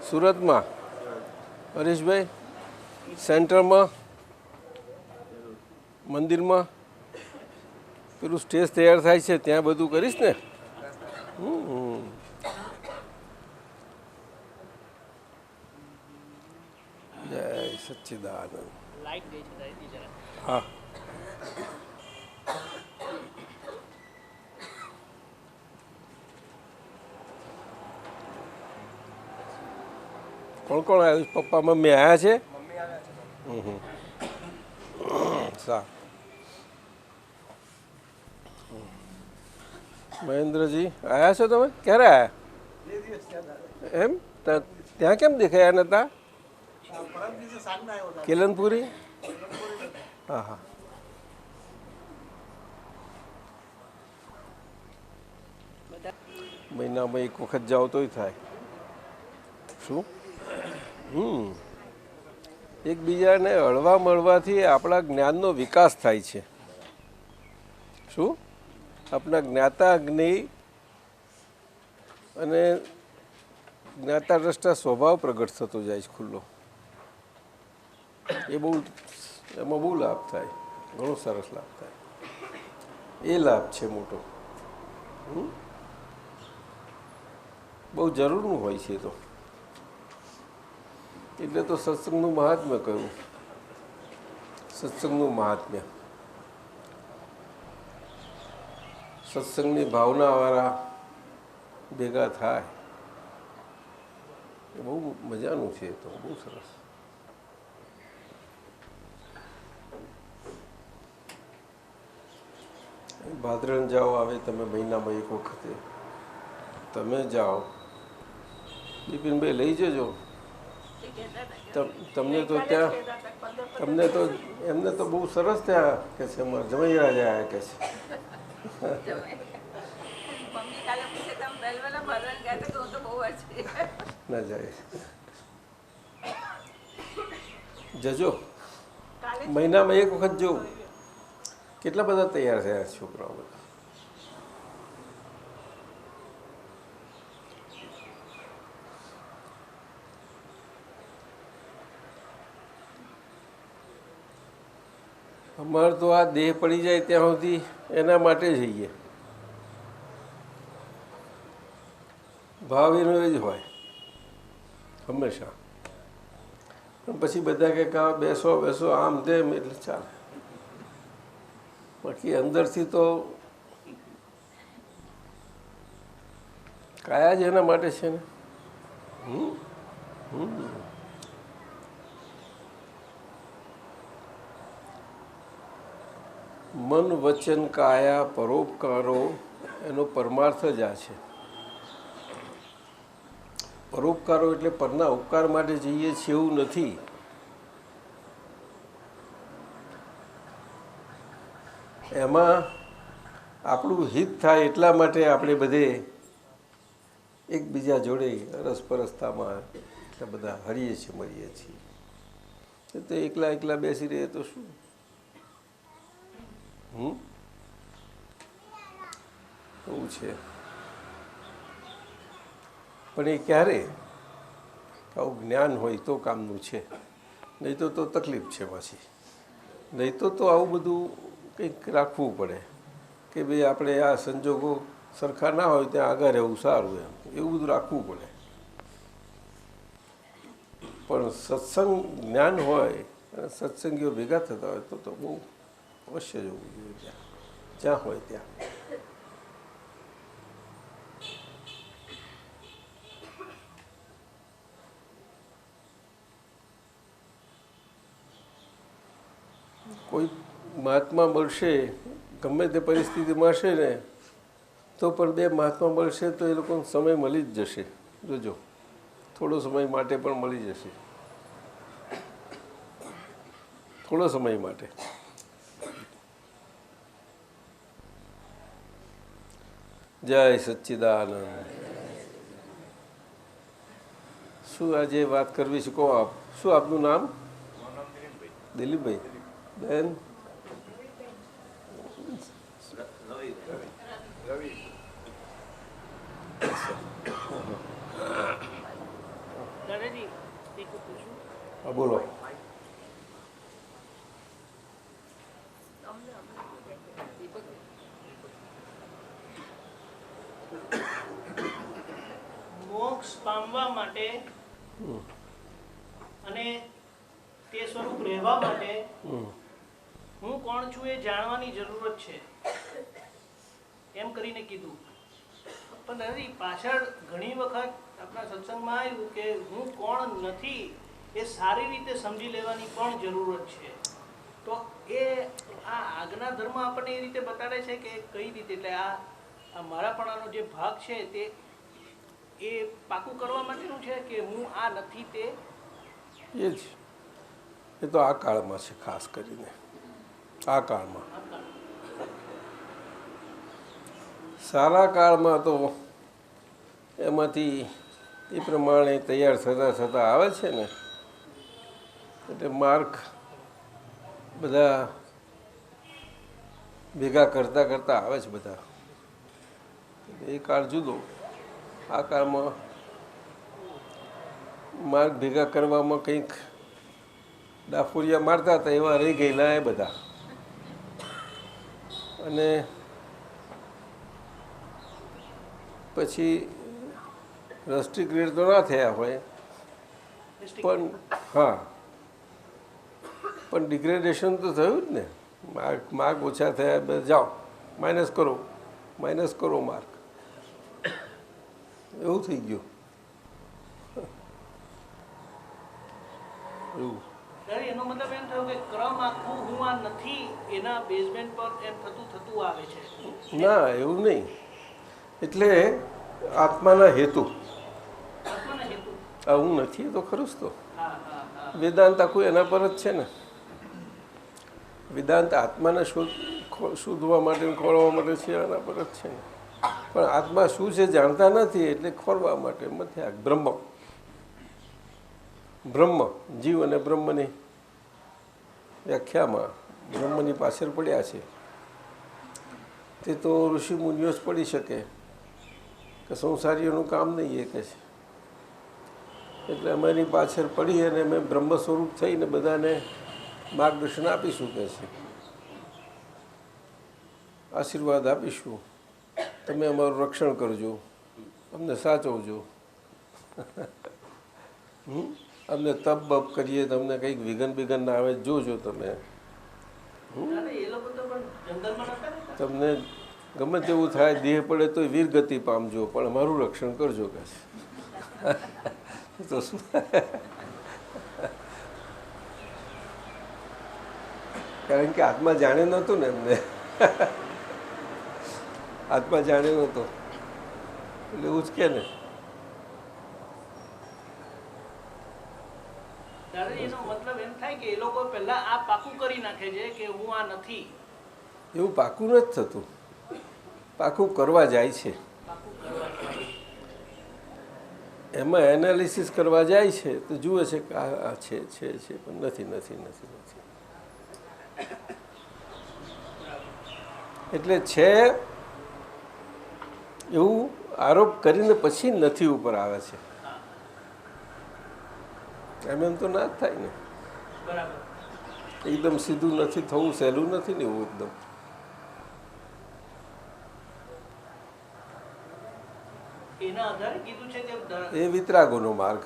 સુરતમાં હરીશભાઈ સેન્ટરમાં મંદિરમાં પેલું સ્ટેજ તૈયાર થાય છે ત્યાં બધું કરીશ ને. જય સચ્ચિદાનંદ. હા કોણ કોણ આવ્યું? પપ્પા મમ્મી આવ્યા છે? સારું. મહેન્દ્રજી આવ્યા છો તમે? ક્યારે આવ્યા? એમ ત્યાં કેમ દેખાયા નતા? કેલનપુરી? હા હા. મહિનામાં એક વખત જાઓ તોય થાય. શું? એકબીજાને હળવા મળવાથી આપણા જ્ઞાનનો વિકાસ થાય છે. શું? આપણા જ્ઞાતા જ્ઞેય અને જ્ઞાતા દ્રષ્ટા સ્વભાવ પ્રગટ થતો જાય છે ખુલ્લો. એ બહુ એમાં બહુ લાભ થાય, ઘણો સરસ લાભ થાય. એ લાભ છે મોટો. બહુ જરૂરનું હોય છે. તો એટલે તો સત્સંગનું મહાત્મ્ય કહ્યું. સત્સંગનું મહાત્મ્ય, સત્સંગની ભાવનાવાળા ભેગા થાય એ બહુ મજાનું છે. તો બહુ સરસ. ભાદરણ જાઓ આવે તમે મહિનામાં એક વખતે તમે જાઓ. બિપિનભાઈ લઈ જજો. તમને તો ત્યાં એમને તો બહુ સરસ ત્યાં કે છે જમાઈ રાજા કે છે. ના જાય જજો મહિનામાં એક વખત જોઉં. કેટલા બધા તૈયાર થયા છોકરાઓ બધા. અમારે તો આ દેહ પડી જાય ત્યાં સુધી એના માટે જઈએ. ભાવ એનો એ જ હોય હંમેશા. પણ પછી બધા કે બેસો બેસો આમ તેમ એટલે ચાલે. બાકી અંદરથી તો કાયા જ એના માટે છે ને. મન વચન કાયા પરોપકારો એનો પરમાર્થ જ આ છે. પરોપકારો એટલે પરના ઉપકાર માટે જઈએ છીએ એવું નથી. એમાં આપણું હિત થાય એટલા માટે આપણે બધે એકબીજા જોડે અરસપરસતામાં એટલા બધા હરીએ છીએ મળીએ છીએ. તો એકલા એકલા બેસી રહીએ તો શું? એવું છે. પણ એ ક્યારે આવું જ્ઞાન હોય તો કામનું છે. નહીં તો તકલીફ છે પાછી. નહીં તો આવું બધું કંઈક રાખવું પડે કે ભાઈ આપણે આ સંજોગો સરખા ના હોય ત્યાં આગળ રહેવું સારું એમ એવું બધું રાખવું પડે. પણ સત્સંગ જ્ઞાન હોય અને સત્સંગીઓ ભેગા થતા હોય તો બહુ અવશ્ય જવું જોઈએ જ્યાં હોય ત્યાં. કોઈ મહાત્મા મળશે ગમે તે પરિસ્થિતિમાં હશે ને તો પણ બે મહાત્મા મળશે તો એ લોકોને સમય મળી જ જશે. જોજો થોડો સમય માટે પણ મળી જશે. થોડો સમય માટે. જય સચ્ચિદાનંદ. શું આજે વાત કરવી છે કહો આપ. શું આપનું નામ? દિલીપભાઈ. બેન હા બોલો. મોક્ષ પામવા માટે અને તે સ્વરૂપ રહેવા માટે હું કોણ છું એ જાણવાની જરૂરત છે એમ કરીને કીધું. પણ દાદાજી પાછળ ઘણી વખત આપણા સત્સંગમાં આવ્યું કે હું કોણ નથી એ સારી રીતે સમજી લેવાની પણ જરૂરત છે. તો એ આ આજ્ઞા ધર્મ આપણને એ રીતે બતાડે છે કે કઈ રીતે, એટલે આ મારાપણાનો જે ભાગ છે તે એ પાકું કરવા માટેનું છે કે હું આ નથી તે એ જ, એ તો આ કાળમાં છે, ખાસ કરીને આ કાળમાં. સારા કાળમાં તો એમાંથી એ પ્રમાણે તૈયાર થતાં થતાં આવે છે ને, એટલે માર્ક બધા ભેગા કરતાં કરતાં આવે છે બધા. એ કાળ જુદો, આ કાળમાં માર્ગ ભેગા કરવામાં કંઈક ડાફોરિયા મારતા હતા એવા રહી ગયેલા એ બધા. અને પછી રસ્ટિક્રેટ તો ના થયા હોય, પણ હા, પણ ડિગ્રેડેશન તો થયું જ ને. માર્ક ઓછા થયા, જાઓ માઇનસ કરો માર્ક, એવું થઈ ગયું. એનો મતલબ એમ થયો કે ક્રમ આખું હું આ નથી એના બેઝમેન્ટ પર એમ થતું આવે છે. ના, એવું નહીં. એટલે આત્માના હેતુ, આ હું નથી તો ખરું જ. તો વેદાંત આખું એના પર જ છે ને. વેદાંત આત્માને શોધવા માટે ખોરવા માટે છે, એના પર જ છે ને. પણ આત્મા શું છે જાણતા નથી, એટલે ખોરવા માટે મથ્યા. બ્રહ્મ જીવ અને બ્રહ્મની વ્યાખ્યામાં બ્રહ્મની પાછળ પડ્યા છે. તે તો ઋષિ મુનિઓ જ પડી શકે, કે સંસારીઓનું કામ નહીં એ કહે છે. એટલે અમારી પાછળ પડી અને અમે બ્રહ્મ સ્વરૂપ થઈને બધાને માર્ગદર્શન આપીશું કે છે, આશીર્વાદ આપીશું, તમે અમારું રક્ષણ કરજો, અમને સાચવજો. અમને તપ બપ કરીએ, તમને કંઈક વિઘન ના આવે જોજો. તમે તમને ગમે તેવું થાય, દેહ પડે તો વીરગતિ પામજો, પણ અમારું રક્ષણ કરજો કે છે. તો શું, કારણ કે આત્મા જાણે નહોતું ને એમને. આત્મા જાણે નહોતો એટલે એવું જ કે ને. એનો મતલબ એમ થાય કે એ લોકો પહેલા આ પાકું કરી નાખે છે કે હું આ નથી. એવું પાકું નથી થતું, પાકું કરવા જાય છે. એમાં એનાલિસિસ કરવા જાય છે તો જુએ છે કે આ છે પણ નથી. એટલે છે એવું આરોપ કરીને પછી નથી ઉપર આવે છે. એમ તો ના જ થાય ને. એકદમ સીધું નથી થવું, સહેલું નથી ને એવું એકદમ. એ વિતરાગોનો માર્ગ,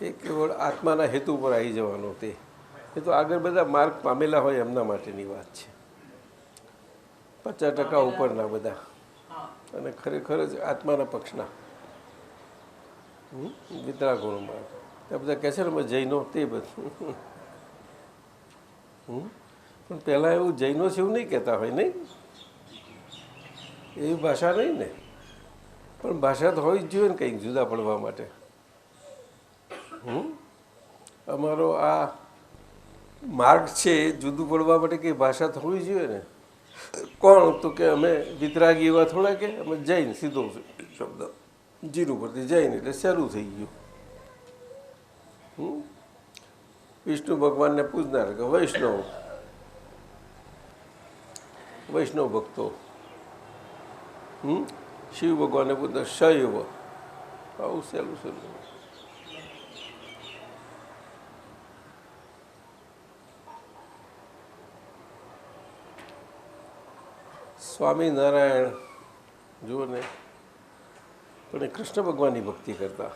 એ કેવળ આત્માના હેતુ પર આવી જવાનો. તે એ તો આગળ બધા માર્ગ પામેલા હોય એમના માટેની વાત છે. 50% ઉપરના બધા, અને ખરેખર જ આત્માના પક્ષના વિતરાગોનો માર્ગ. ત્યાં બધા કહે છે ને જૈનો તે બધું. પણ પહેલાં એવું જૈનો છે એવું નહીં કહેતા હોય, નહીં એવી ભાષા નહીં ને. પણ ભાષા તો હોવી જ જોઈએ ને કંઈક જુદા પડવા માટે. અમારો આ માર્ગ છે જુદું પડવા માટે કંઈ ભાષા તો હોવી જોઈએ ને. કોણ તો કે અમે વિતરાગી એવા થોડા, કે અમે જૈન, સીધો શબ્દ જીરું પરથી જૈન એટલે શરૂ થઈ ગયું. વિષ્ણુ ભગવાનને પૂજનાર કે વૈષ્ણવ ભક્તો. શિવ ભગવાનને પૂજનાર શૈવ. આવું સહેલું. સ્વામિનારાયણ જુઓ ને, પણ એ કૃષ્ણ ભગવાનની ભક્તિ કરતા.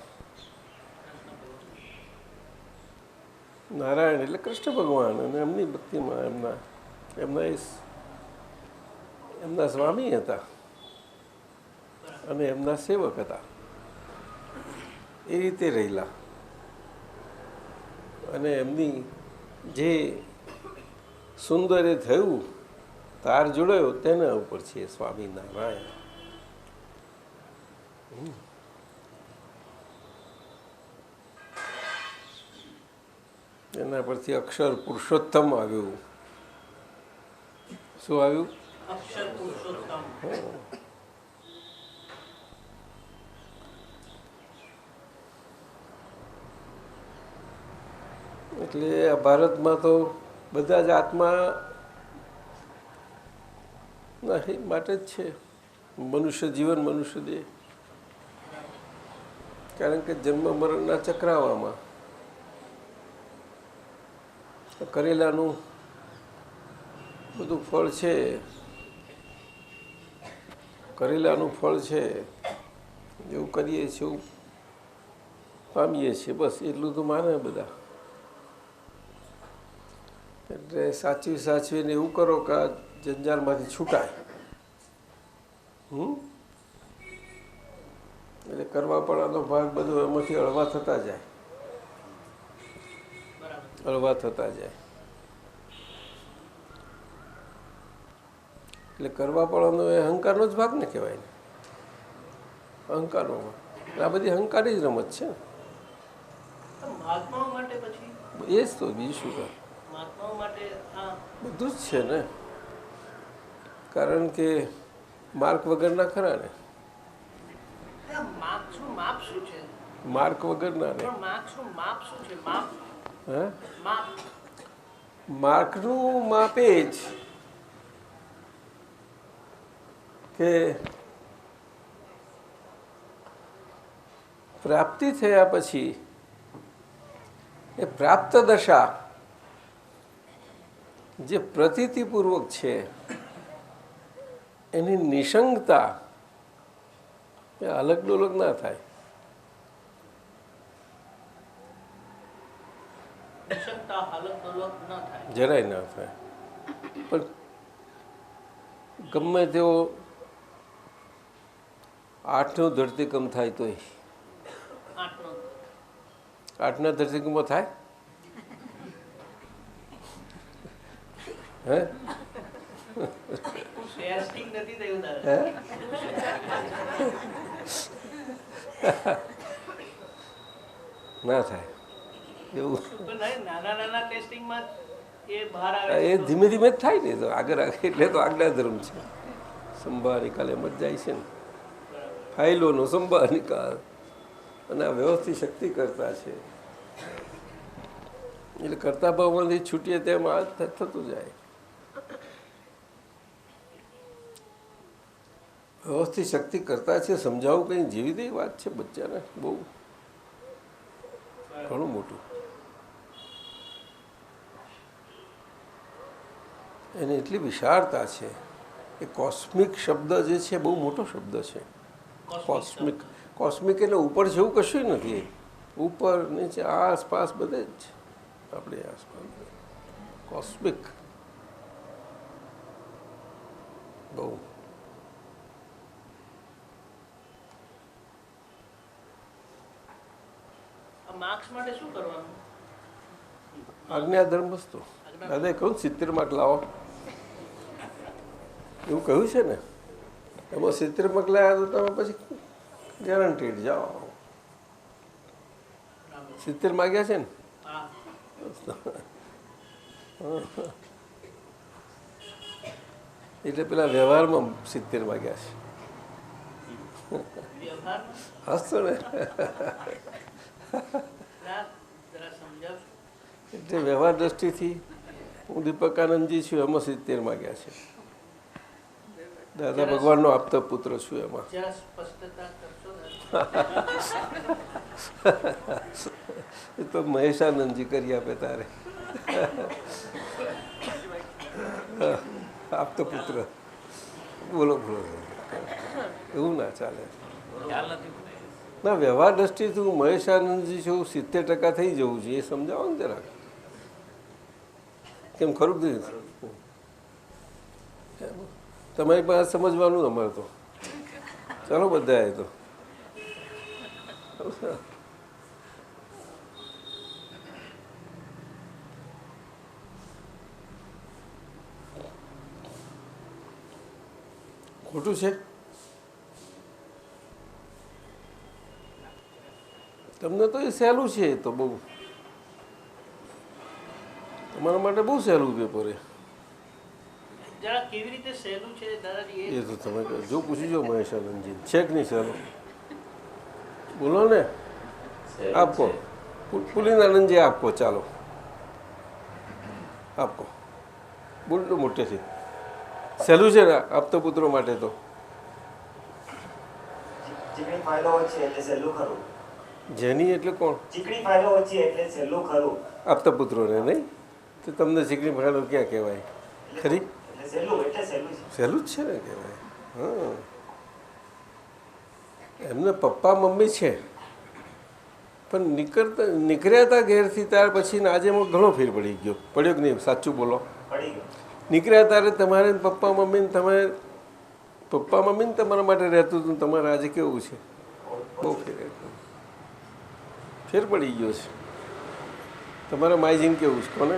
નારાયણ એટલે કૃષ્ણ ભગવાન, અને એમની ભક્તિમાં એમના સ્વામી હતા અને એમના સેવક હતા. એ રીતે રહેલા. અને એમની જે સુંદર એ થયું, તાર જોડાયો તેના ઉપર છે સ્વામિનારાયણ. એના પરથી અક્ષર પુરુષોત્તમ આવ્યું. શું આવ્યું? અક્ષર પુરુષોત્તમ. એટલે આ ભારતમાં તો બધા જ આત્મા માટે જ છે. મનુષ્ય જીવન, મનુષ્ય દેહ. કારણ કે જન્મ મરણના ચક્રાવામાં કરેલાનું બધું ફળ છે, કરેલાનું ફળ છે. જેવું કરીએ છીએ એવું પામીએ છીએ, બસ એટલું તો માને બધા. એટલે સાચવીને એવું કરો કે આ જંજાલમાંથી છૂટાય. એટલે કરવા પડવાનો ભાગ બધો એમાંથી હળવા થતા જાય. એટલે કરવા પડવાનો એ અહંકારનો જ ભાગ ને કહેવાય ને. અહંકારનો આ બધી અહંકારની જ રમત છે. મહાત્માઓ માટે પછી એ જ તો, બીજું શું કર. મહાત્માઓ માટે બધું જ છે ને. કારણ કે માર્ક વગરના ખરા ને. માપ શું છે? માર્ક વગરના ને. માપ શું છે? માર્કનું માપ એ જ કે પ્રાપ્તિ થયા પછી એ પ્રાપ્ત દશા જે પ્રતીતિપૂર્વક છે એની નિશંકતા એ અલગ ડોલક ના થાય. જરાય ના થાય. પણ ગમે તેવો 8નો ધરતીકંપ થાય તોય 8ના ધરતીકંપો થાય. હે ના થાય એવું. એ ધીમે ધીમે જ થાય ને. તો આગળ એટલે તો આજ્ઞા ધર્મ છે. સંભાળ નિકાલ એમ જ જાય છે ને. ફાઇલોનો સંભાળ નિકાલ અને આ વ્યવસ્થિત શક્તિ કરતા છે. એટલે કરતા ભાવમાંથી છૂટીએ તેમ આ થતું જાય. વ્યવસ્થિત શક્તિ કરતા છે. સમજાવવું કંઈ જેવી તેવી વાત છે બચ્ચાને. બહુ ઘણું મોટું. એની એટલી વિશાળતા છે. એ કોસ્મિક શબ્દ જે છે બહુ મોટો શબ્દ છે. કોસ્મિક એટલે ઉપર જેવું કશું નથી. ઉપર નીચે આસપાસ બધે જ છે. આપણી આસપાસ કોસ્મિક બહુ. માર્ક્સ માટે શું કરવાનું? આજ્ઞાધર્મ વસ્તુ. દાદા કહું 70 માર્ક લાવો એવું કહ્યું છે ને. એમાં 70 માર્ક લાવ્યા તો તમે પછી ગેરંટીડ જાઓ. 70 માગ્યા છે ને. એટલે પેલા વ્યવહારમાં 70 માગ્યા છે. હસતો ને. એટલે વ્યવહાર દ્રષ્ટિથી હું દીપકાનંદજી છું એમાં 70 માગ્યા છે. દાદા ભગવાનનો આપતા પુત્ર છું એમાં. એ તો મહેશાનંદજી કરી આપે તારે. આપતો પુત્ર બોલો બોલો એવું ના ચાલે. ના વ્યવહાર દ્રષ્ટિથી હું મહેશ આનંદજી છું, 70% થઈ જવું જોઈએ એ સમજાવો ને જરાક. કેમ ખરું જ નહીં? તમારી પાસે સમજવાનું અમારે તો. ચાલો બધા તો ખોટું છે. તમને તો એ સહેલું છે, તો બહુ તમારા માટે બહુ સહેલું પેપર જરા કેવી રીતે સહેલું છે દાદાજી એ તો તમે જો પૂછી જો મહેશ આનંદજી છે કે નહીં સહેલું બોલો ને. આપકો પુલિન આનંદજી આપકો ચાલો આપકો બોલો મોટેથી સહેલું છે ને આપતા પુત્રો માટે તો. ચીકણી ફાઇલો વચ્ચે એટલે સહેલું ખરું. જેની એટલે કોણ? ચીકણી ફાઇલો વચ્ચે એટલે સહેલું ખરું. આપતા પુત્રોને નહીં તો તમને ચીકણી ફાઇલો ક્યાં કહેવાય? ખરી એટલે સહેલું એટલે સહેલું છે. સહેલું જ છે ને કહેવાય. હા એમને પપ્પા મમ્મી છે પણ નીકળ્યા હતા ઘેરથી ત્યાર પછી આજે એમાં ઘણો ફેર પડી ગયો. પડ્યો કે નહીં? સાચું બોલો. પડી ગયું. નીકળ્યા ત્યારે તમારે પપ્પા મમ્મીને તમારા માટે રહેતું હતું. તમારે આજે કેવું છે? બહુ ફેર પડી ગયો છે. તમારા માયજીને કેવું છે? કોને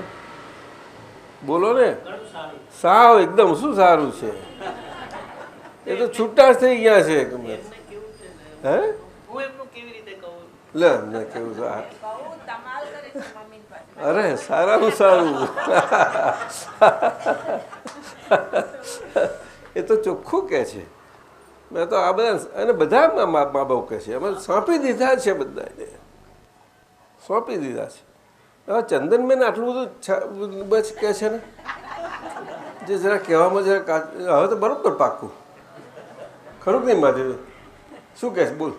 બોલો ને. ઘણું સારું. સાવ એકદમ શું સારું છે? એ તો છૂટા જ થઈ ગયા છે. એમને કેવું છે ને, હે હું એમનું કેવી રીતે કહું? લે એમને કેવું છે? અરે સારાનું સારું. એ તો ચોખ્ખું કહે છે. મેં તો આ બધા અને બધા મા બાપ કહે છે અમે સોંપી દીધા છે, બધાને સોંપી દીધા છે. હવે ચંદનબેન આટલું બધું બસ કહે છે ને જે જરા કહેવામાં જરા હવે તો બરોબર પાક્કું ખરું કે નહીં? માધવ શું કહે છે? બોલ.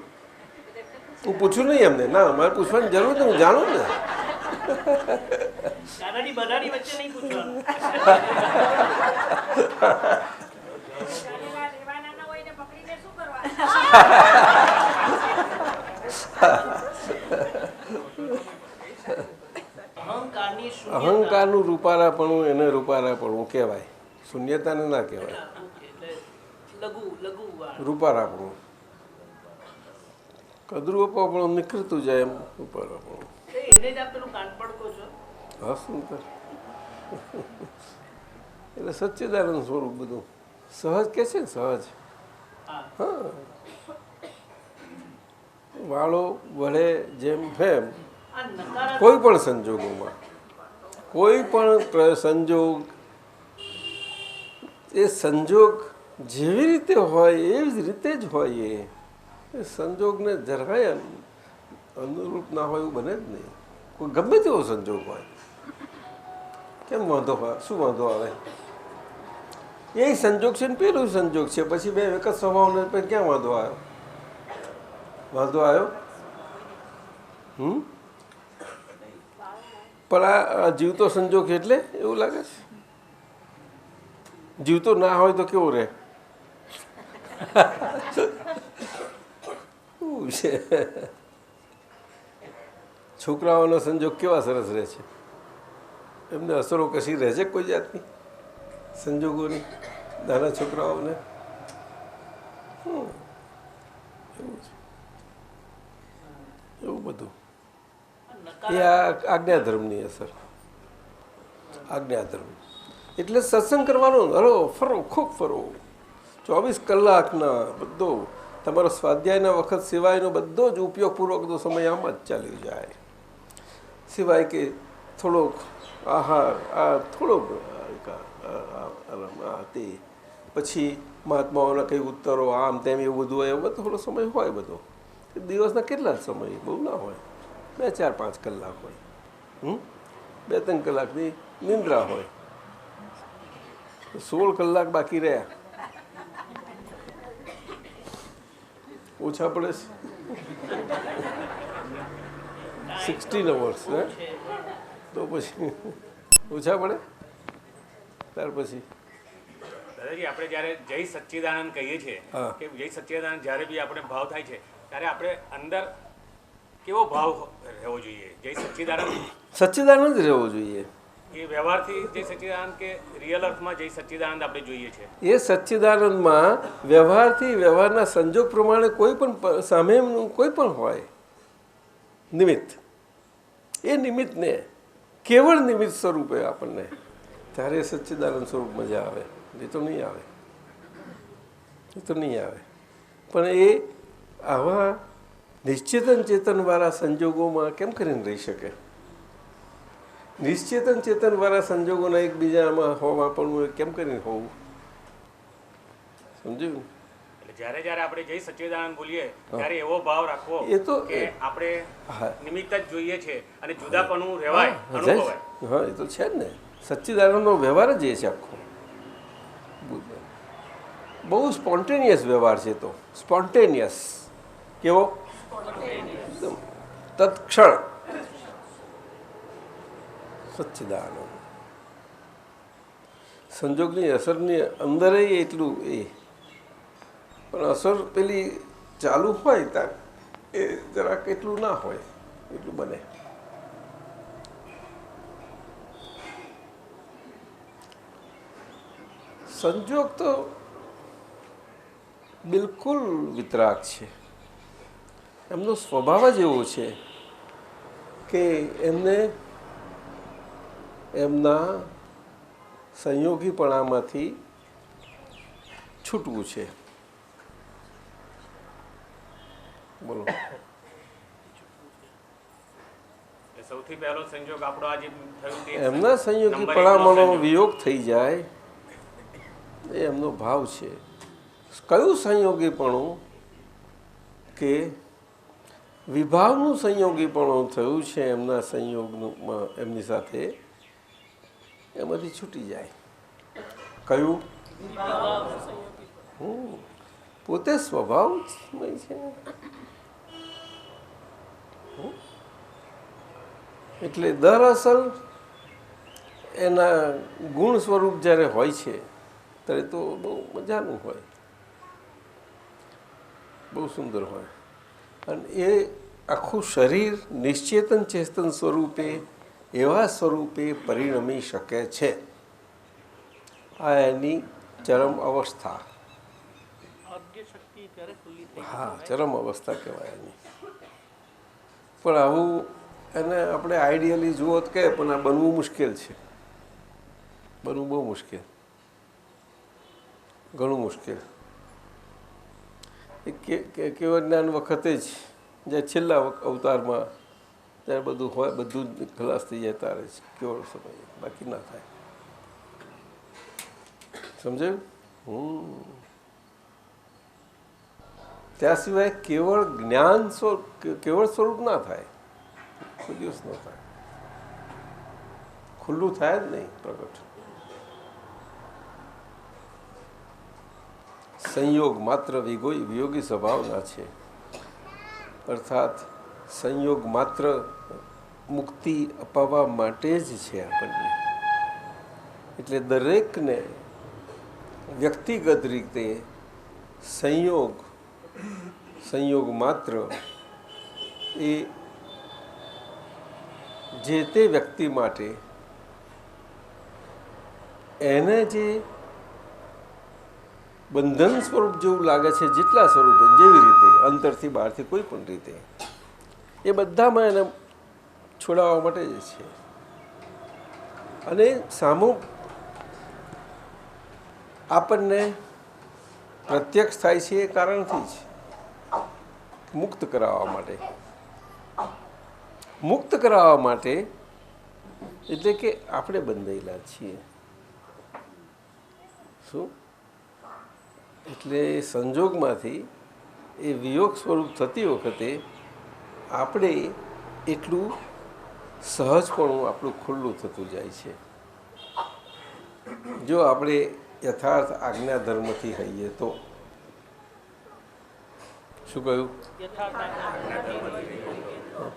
હું પૂછું નહીં એમને. ના મારે પૂછવાની જરૂર નથી, હું જાણું ને. દાદાજી બધાની વચ્ચે નહીં પૂછવાનું. અહંકારનું રૂપારાપણું એને રૂપારાપણું કહેવાય, શૂન્યતાને ના કહેવાય. રૂપારાપણું કદરૂપાપણું નીકળતું જાય એમ રૂપારાપણું. હા સુંદર એટલે સચ્ચિદાનંદ સ્વરૂપ બધું સહજ કે છે ને સહજ. હા વાળો વળે જેમ ફેમ કોઈ પણ સંજોગોમાં કોઈ પણ સંજોગ એ સંજોગ જેવી રીતે હોય એવી જ રીતે જ હોય. એ સંજોગને જરાય અનુરૂપ ના હોય એવું બને જ નહીં. કોઈ ગમે તેવો સંજોગ હોય કેમ વાંધો હોય? શું વાંધો આવે? એ સંજોગ છે ને પેલું સંજોગ છે, પછી બે વખત સ્વભાવને પછી ક્યાં વાંધો આવ્યો? વાંધો આવ્યો? પણ આ જીવતો સંજોગ એટલે એવું લાગે છે. જીવતો ના હોય તો કેવું રહે? છોકરાઓનો સંજોગ કેવા સરસ રહે છે. એમને અસરો કશી રહે છે કોઈ જાતની સંજોગોની? નાના છોકરાઓને એવું છે. એવું બધું એ આજ્ઞાધર્મની અસર. આજ્ઞાધર્મ એટલે સત્સંગ કરવાનો. હલો ફરો, ખૂબ ફરો. 24 કલાકના બધો તમારો સ્વાધ્યાયના વખત સિવાયનો બધો જ ઉપયોગપૂર્વકનો સમય આમ જ ચાલી જાય. સિવાય કે થોડોક આહાર, આ થોડોક તે પછી મહાત્માઓના કંઈ ઉત્તરો આમ તેમ એવું બધું હોય. એમાં થોડો સમય હોય બધો. દિવસના કેટલા જ સમય? બહુ ના હોય, 2, 4, 5 કલાક હોય. 2, 3 કલાકની નિંદ્રા હોય. 16 કલાક બાકી રહ્યા. ઓછા પડે છે 16 અવર્સ. હે તો પછી ઓછા પડે ત્યાર પછી દાદાજી આપણે જ્યારે જય સચ્ચિદાનંદ કહીએ છીએ હા. કે જય સચ્ચિદાનંદ જ્યારે બી આપણે ભાવ થાય છે ત્યારે આપણે અંદર કેવો ભાવ રહેવો જોઈએ? જય સચ્ચિદાનંદ સચ્ચિદાનંદ રહેવો જોઈએ. એ વ્યવહારથી જય સચ્ચિદાનંદ કે રિયલ અર્થમાં જય સચ્ચિદાનંદ આપણે જોઈએ છે? એ સચ્ચિદાનંદમાં વ્યવહારથી વ્યવહારના સંજોગ પ્રમાણે કોઈ પણ સામેનું કોઈ પણ હોય નિમિત્ત, એ નિમિત્તને કેવળ નિમિત્ત સ્વરૂપે આપણને ત્યારે સચ્ચિદાનંદ સ્વરૂપ મજા આવે. એ તો નહીં આવે, એ તો નહીં આવે. પણ એ આવા નિશ્ચેતન ચેતનવાળા સંજોગોમાં કેમ કરીને રહી શકે? નિશ્ચેતન ચેતનવાળા સંજોગોના એકબીજામાં હોવા પણ કેમ કરીને હોવું? સમજ્યું? એટલે જ્યારે જ્યારે આપણે જય સચ્ચિદાનંદ બોલીએ ત્યારે એવો ભાવ રાખવો એ તો કે આપણે હા. નિમિત્ત જ જોઈએ છે અને જુદાપણું રહેવાય, અનુભવાય. હા, એ તો છે જ ને. સચ્ચિદાનંદનો વ્યવહાર જ એ છે આખો. બહુ સ્પોન્ટેનિયસ વ્યવહાર છે. તો સ્પોન્ટેનિયસ કેવો? એકદમ તત્ક્ષણ સચ્ચિદાનંદ. સંજોગની અસરની અંદર એટલું એ, પણ અસર પેલી ચાલુ હોય ત્યાં એ જરાક એટલું ના હોય, એટલું બને. સંજોગ તો બિલકુલ વિતરાગ છે. એમનો સ્વભાવ જ એવો છે કે એમને એમના સંયોગીપણામાંથી છૂટવું છે. બોલો. એટલે સૌથી પહેલો સંજોગ આપણો આજે થયું તે એમના સંયોગીપણામાંનો વિયોગ થઈ જાય એ એમનો ભાવ છે. કયું સંયોગીપણું? કે વિભાવનું સંયોગીપણું થયું છે એમના સંયોગનું, એમની સાથે એમાંથી છૂટી જાય. કયું? પોતે સ્વભાવમય છે. એટલે દરઅસલ એના ગુણ સ્વરૂપ જ્યારે હોય છે ત્યારે તો બહુ મજાનું હોય, બહુ સુંદર હોય. અને એ આખું શરીર નિશ્ચેતન ચેતન સ્વરૂપે એવા સ્વરૂપે પરિણમી શકે છે. આ એની ચરમ અવસ્થા. હા, ચરમ અવસ્થા કહેવાય એની. પણ આવું એને આપણે આઈડિયલી જુઓ તો કહે, પણ આ બનવું મુશ્કેલ છે. બનવું બહુ મુશ્કેલ, ઘણું મુશ્કેલ. એ કેવળ જ્ઞાન વખતે જ જ્યારે છેલ્લા અવતારમાં ત્યારે બધું હોય, બધું જ ખલાસ થઈ જાય તારે જ કેવળ સમય, બાકી ના થાય. સમજાયું? ત્યાં સિવાય કેવળ જ્ઞાન કેવળ સ્વરૂપ ના થાય, કોઈ દિવસ ન થાય. ખુલ્લું થાય જ નહીં પ્રગટ. સંયોગ માત્ર વિયોગી સ્વભાવના છે. અર્થાત સંયોગ માત્ર મુક્તિ અપાવવા માટે જ છે આપણને. એટલે દરેકને વ્યક્તિગત રીતે સંયોગ માત્ર એ જે તે વ્યક્તિ માટે એને જે બંધન સ્વરૂપ જેવું લાગે છે, જેટલા સ્વરૂપે, જેવી રીતે, અંતરથી બહારથી કોઈ પણ રીતે, એ બધામાં એને છોડાવવા માટે જ છે. અને સામું આપણને પ્રત્યક્ષ થાય છે એ કારણથી જ, મુક્ત કરાવવા માટે. મુક્ત કરાવવા માટે એટલે કે આપણે બંધાયેલા છીએ. શું? એટલે સંજોગમાંથી એ વિયોગ સ્વરૂપ થતી વખતે આપણે એટલું સહજપણું આપણું ખુલ્લું થતું જાય છે. જો આપણે યથાર્થ આજ્ઞા ધર્મથી હઈએ તો. શું કહ્યું?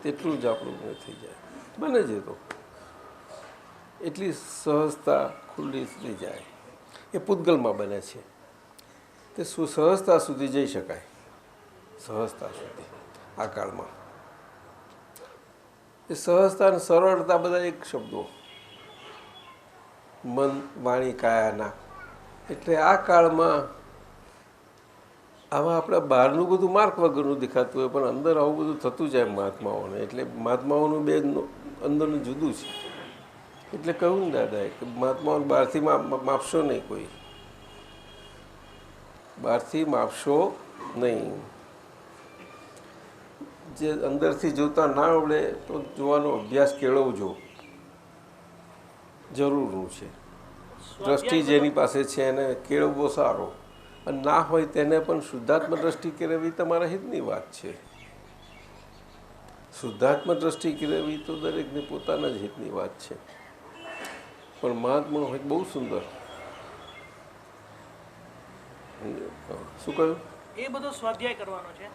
તેટલું જ આપણું થઈ જાય, બને છે તો એટલી સહજતા ખુલ્લી થઈ જાય. એ પૂતગલમાં બને છે. તે સહજતા સુધી જઈ શકાય, સહજતા સુધી આ કાળમાં. એ સહજતા અને સરળતા બધા એક શબ્દો, મન વાણી કાયાના. એટલે આ કાળમાં આમાં આપણે બહારનું બધું માર્ક વગરનું દેખાતું હોય, પણ અંદર આવું બધું થતું જાય મહાત્માઓને. એટલે મહાત્માઓનું બે અંદરનું જુદું છે. એટલે કહ્યું ને દાદાએ કે મહાત્માઓને બહારથી માપશો નહીં, કોઈ બહારથી માપશો નહીં. જે અંદરથી જોતા ના આવડે તો જોવાનો અભ્યાસ કેળવજો, જરૂરનું છે. દ્રષ્ટિ જેની પાસે છે એને કેળવવો સારો, અને ના હોય તેને પણ શુદ્ધાત્મ દ્રષ્ટિ કેળવવી તમારા હિતની વાત છે. શુદ્ધાત્મ દ્રષ્ટિ કેળવવી તો દરેકને પોતાના જ હિતની વાત છે. પણ મહાત્મા હોય બહુ સુંદર. શું કહ્યું? એ બધો સ્વાધ્યાય કરવાનો છે.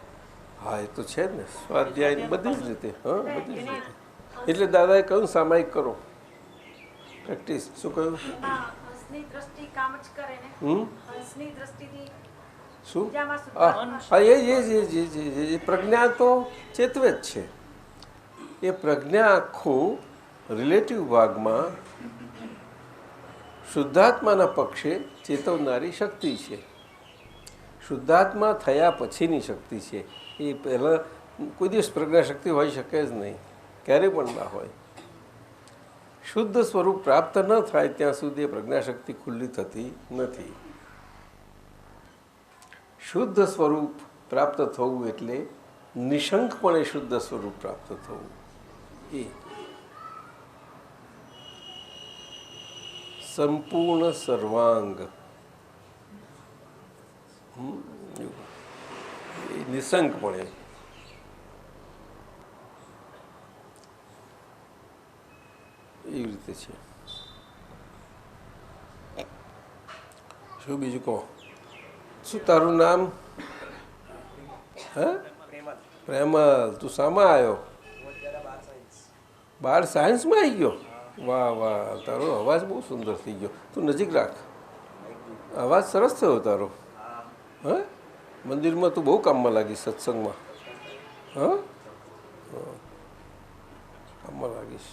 હા, એ તો છે જ ને, સ્વાધ્યાય બધી જ રીતે. હા, બધી જ રીતે. એટલે દાદાએ કહ્યું સામાયિક કરો, પ્રેક્ટિસ. શું કહ્યું? શું? હા, એ પ્રજ્ઞા તો ચેતવે જ છે. એ પ્રજ્ઞા આખું રિલેટિવ ભાગમાં શુદ્ધાત્માના પક્ષે ચેતવનારી શક્તિ છે. શુદ્ધાત્મા થયા પછીની શક્તિ છે. એ પહેલાં કોઈ દિવસ પ્રજ્ઞાશક્તિ હોઈ શકે જ નહીં, ક્યારેય પણ ના હોય. શુદ્ધ સ્વરૂપ પ્રાપ્ત ન થાય ત્યાં સુધી પ્રજ્ઞાશક્તિ ખુલ્લી થતી નથી. શુદ્ધ સ્વરૂપ પ્રાપ્ત થવું એટલે નિશંકપણે શુદ્ધ સ્વરૂપ પ્રાપ્ત થવું. એ સંપૂર્ણ સર્વાંગ, એ નિશંકપણે. એવી રીતે છે. શું બીજું કહો? શું તારું નામ? હે? પ્રેમલ. તું શામાં આવ્યો? 12 સાયન્સમાં આવી ગયો? વાહ વાહ, તારો અવાજ બહુ સુંદર થઈ ગયો. તું નજીક રાખ, અવાજ સરસ થયો તારો. હા, મંદિરમાં તું બહુ કામમાં લાગીશ, સત્સંગમાં. હા, કામમાં લાગીશ.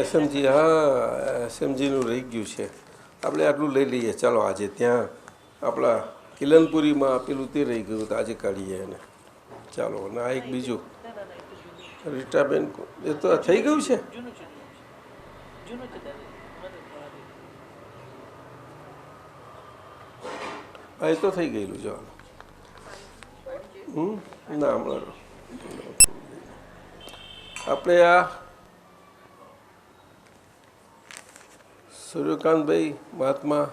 એસએમજી, હા, એસએમજીનું રહી ગયું છે. આપણે આટલું લઈ લઈએ ચાલો આજે. ત્યાં આપણા કિલનપુરીમાં પેલું તે રહી ગયું તો આજે કાઢીએ એને. ચાલો. અને આ એક બીજું રીટાબેન, એ તો થઈ ગયું છે. હા, એ તો થઈ ગયેલું જવાનું. ના, હમણાં આપણે આ સૂર્યકાંતભાઈ મહાત્મા,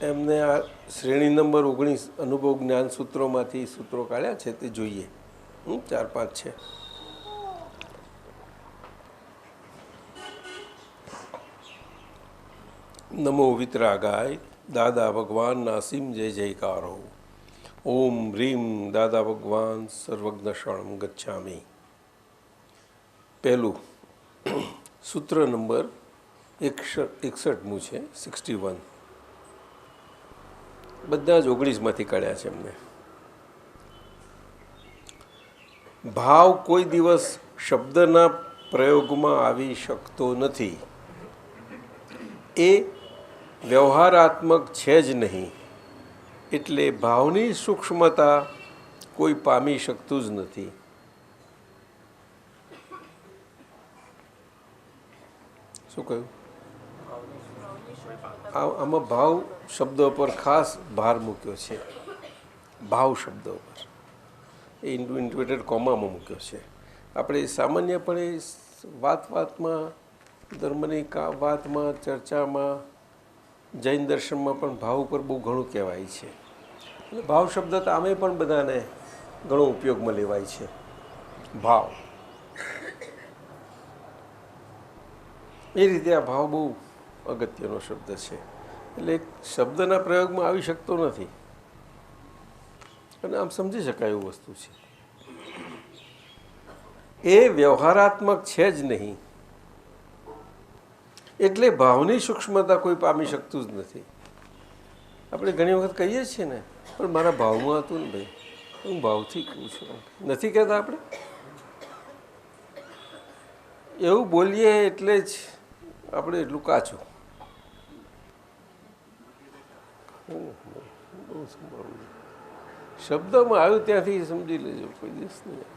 એમને આ શ્રેણી નંબર 19 અનુભવ જ્ઞાન સૂત્રોમાંથી સૂત્રો કાઢ્યા છે, તે જોઈએ. 4-5 છે. નમો વિતરાગાય દાદા ભગવાનના અસીમ જય જયકારો. ઓમ રીમ દાદા ભગવાન સર્વજ્ઞ શરણમ ગચ્છામિ. પહેલું સૂત્ર નંબર 61 છે, 61. બધા જ 19માંથી કાઢ્યા છે એમને. ભાવ કોઈ દિવસ શબ્દના પ્રયોગમાં આવી શકતો નથી. એ વ્યવહારાત્મક છે જ નહીં. એટલે ભાવની સૂક્ષ્મતા કોઈ પામી શકતું જ નથી. શું કહ્યું? આમાં ભાવ શબ્દ પર ખાસ ભાર મૂક્યો છે. ભાવ શબ્દ પર એ ઇન્ટરવેટેડ કોમામાં મૂક્યો છે. આપણે સામાન્યપણે વાતમાં, ધર્મની વાતમાં, ચર્ચામાં, જૈન દર્શનમાં પણ ભાવ ઉપર બહુ ઘણું કહેવાય છે. એટલે ભાવ શબ્દ તો આમે પણ બધાને ઘણો ઉપયોગમાં લેવાય છે. ભાવ, એ રીતે આ ભાવ બહુ અગત્યનો શબ્દ છે. એટલે શબ્દના પ્રયોગમાં આવી શકતો નથી. અને આમ સમજી શકાય એવું વસ્તુ છે. એ વ્યવહારાત્મક છે જ નહીં. એટલે ભાવની સૂક્ષ્મતા કોઈ પામી શકતું જ નથી. આપણે ઘણી વખત કહીએ છીએ ને, પણ મારા ભાવમાં હતું ને ભાઈ, હું ભાવથી કહું છું, નથી કહેતા આપણે? એવું બોલીએ એટલે જ આપણે એટલું કાચું. શબ્દમાં આવ્યું ત્યાંથી સમજી લેજો, કોઈ દિવસ નહીં.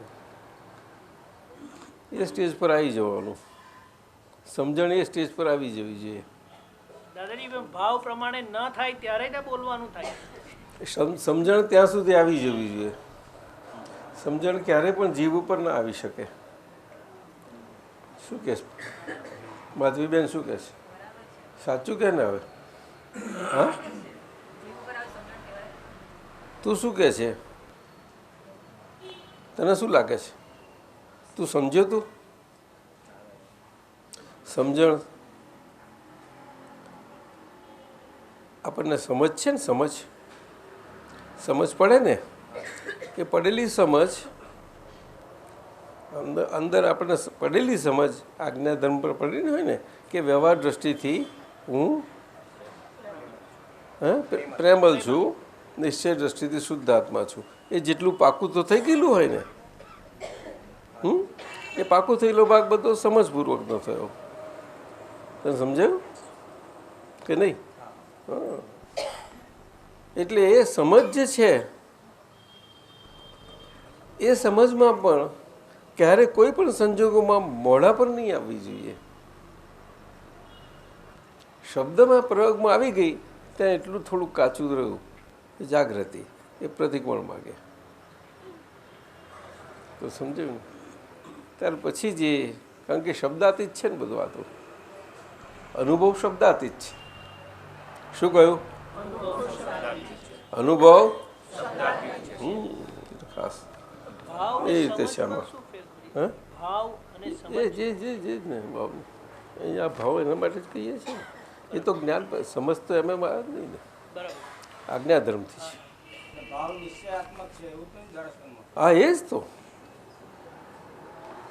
એ સ્ટેજ પર આવી જવાનું, સમજણ એ સ્ટેજ પર આવી જવી જોઈએ. દાદાજી ભાવ પ્રમાણે ન થાય ત્યારે જ બોલવાનું થાય. સમજણ ત્યાં સુધી આવી જવી જોઈએ. સમજણ ક્યારે પણ જીવ ઉપર ના આવી શકે. શું કહે છે માધવીબેન? શું કહે છે? સાચું કે ના? હવે હા, તું શું કહે છે? તને શું લાગે છે? તું સમજ્યો? તું સમજણ આપણને સમજ છે ને, સમજ પડે ને, કે પડેલી સમજ અંદર આપણને પડેલી સમજ આજ્ઞાધર્મ પર પડેલી હોય ને, કે વ્યવહાર દ્રષ્ટિથી હું પ્રેમલ છું, નિશ્ચય દ્રષ્ટિથી શુદ્ધ આત્મા છું. એ જેટલું પાકું તો થઈ ગયેલું હોય ને, એ પાકું થયેલો ભાગ બધો સમજપૂર્વક ન થયો. તને સમજાયું કે નહીં? એટલે એ સમજ જે છે, એ સમજમાં પણ ક્યારે કોઈ પણ સંજોગોમાં મોઢા પર નહીં આવવી જોઈએ. શબ્દમાં પ્રયોગમાં આવી ગઈ ત્યાં એટલું થોડું કાચું રહ્યું. જાગૃતિ એ પ્રતિકોણ માગે તો સમજાયું. ત્યાર પછી જે, કારણ કે શબ્દાતીત છે ને બધું, આ તો અનુભવ શબ્દાતીત છે. શું કહ્યું? અનુભવ ખાસ એ રીતે છે આમાં. એ જે ને ભાવ, અહીંયા ભાવ એના માટે જ કહીએ છીએ. એ તો જ્ઞાન સમજ તો એમ આવે જ નહીં ને, આજ્ઞાધર્મથી છે. હા, એ જ તો,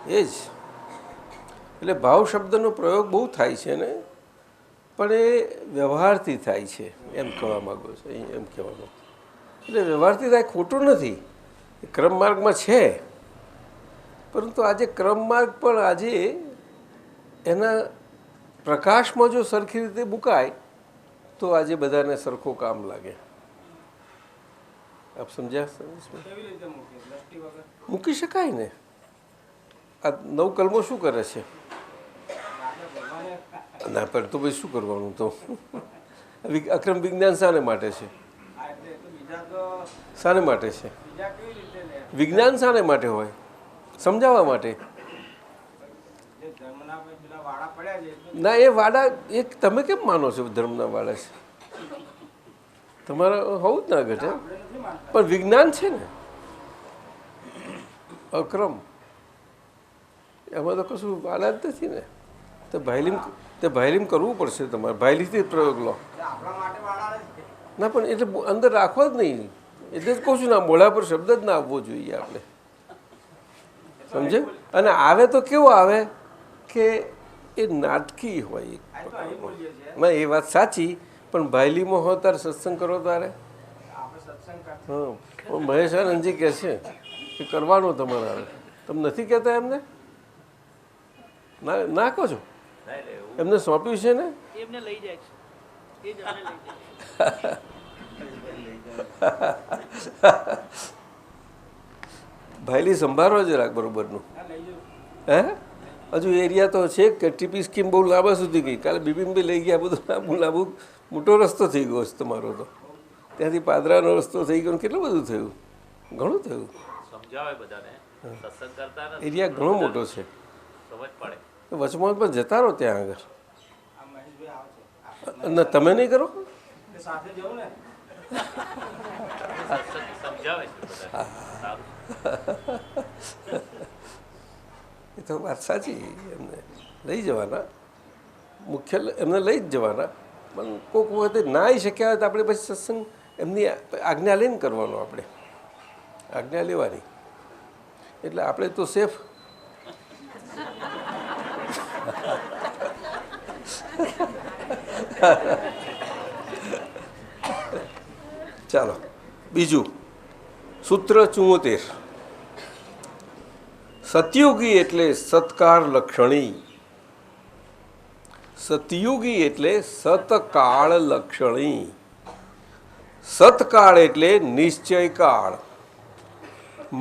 એ જ. એટલે ભાવ શબ્દનો પ્રયોગ બહુ થાય છે ને, પણ એ વ્યવહારથી થાય છે, એમ કહેવા માગો છો. એમ કહેવાનું એટલે વ્યવહારથી થાય ખોટું નથી, એ ક્રમ માર્ગમાં છે. પરંતુ આજે ક્રમ માર્ગ પણ આજે એના પ્રકાશમાં જો સરખી રીતે મુકાય તો આજે બધાને સરખો કામ લાગે. આપ સમજ્યા? મૂકી શકાય ને. આ નવ કલમો શું કરે છે? ના, પણ તો ભાઈ શું કરવાનું? તો અક્રમ વિજ્ઞાન શાને માટે છે? શાને માટે છે વિજ્ઞાન? શાને માટે હોય? સમજાવવા માટે. ના, એ વાડા એ તમે કેમ માનો છો ધર્મના વાડા છે? તમારે હોવું જ ના ઘટે, પણ વિજ્ઞાન છે ને અક્રમ, એમાં તો કશું વાડા જ નથી ને. તો ભાઈલીમ કરવું પડશે તમારે. ભાઈલીથી જ પ્રયોગ લો. ના, પણ એટલે અંદર રાખવા જ નહીં. એટલે જ કહું છું ને, મોઢા પર શબ્દ જ ના આવવો જોઈએ આપણે. સમજે? અને આવે તો કેવો આવે કે એ નાટકી હોય. ના, એ વાત સાચી, પણ ભાઈલીમાં હો તારે સત્સંગ કરો તારે. હા, મહેશ આનંદજી કહે છે કે કરવાનો તમારે. આવે તમે નથી કહેતા એમને? ના કહો છો? એમને સોંપ્યું છે ને, એમને લઈ જાય છે, એ જ અમને લઈ જાય. ભાઈલી સંભાળો જરાક બરોબરનું. હે, હજુ એરિયા તો છે કે ટીપી સ્કીમ બહુ લાંબા સુધી ગઈ. કાલે બીબીમ્બી લઈ ગયા, બધું લાંબુ મોટો રસ્તો થઈ ગયો છે તમારો તો. ત્યાંથી પાદરાનો રસ્તો થઈ ગયો. કેટલું બધું થયું, ઘણું થયું. એરિયા ઘણો મોટો છે. વચમાં પણ જતા રહો ત્યાં આગળ. ના, તમે નહીં કરો? એ તો વાત સાચી. એમને લઈ જવાના, મુખ્ય એમને લઈ જ જવાના. પણ કોઈક વખતે ના આવી શક્યા હોય તો આપણે પછી સત્સંગ એમની આજ્ઞા લઈને કરવાનો. આપણે આજ્ઞા લેવાની, એટલે આપણે તો સેફ. ચાલો બીજું સૂત્ર 74. સતયુગી એટલે સત્કાર લક્ષણી. સતયુગી એટલે સતકાળ લક્ષણી. સતકાળ એટલે નિશ્ચય કાળ.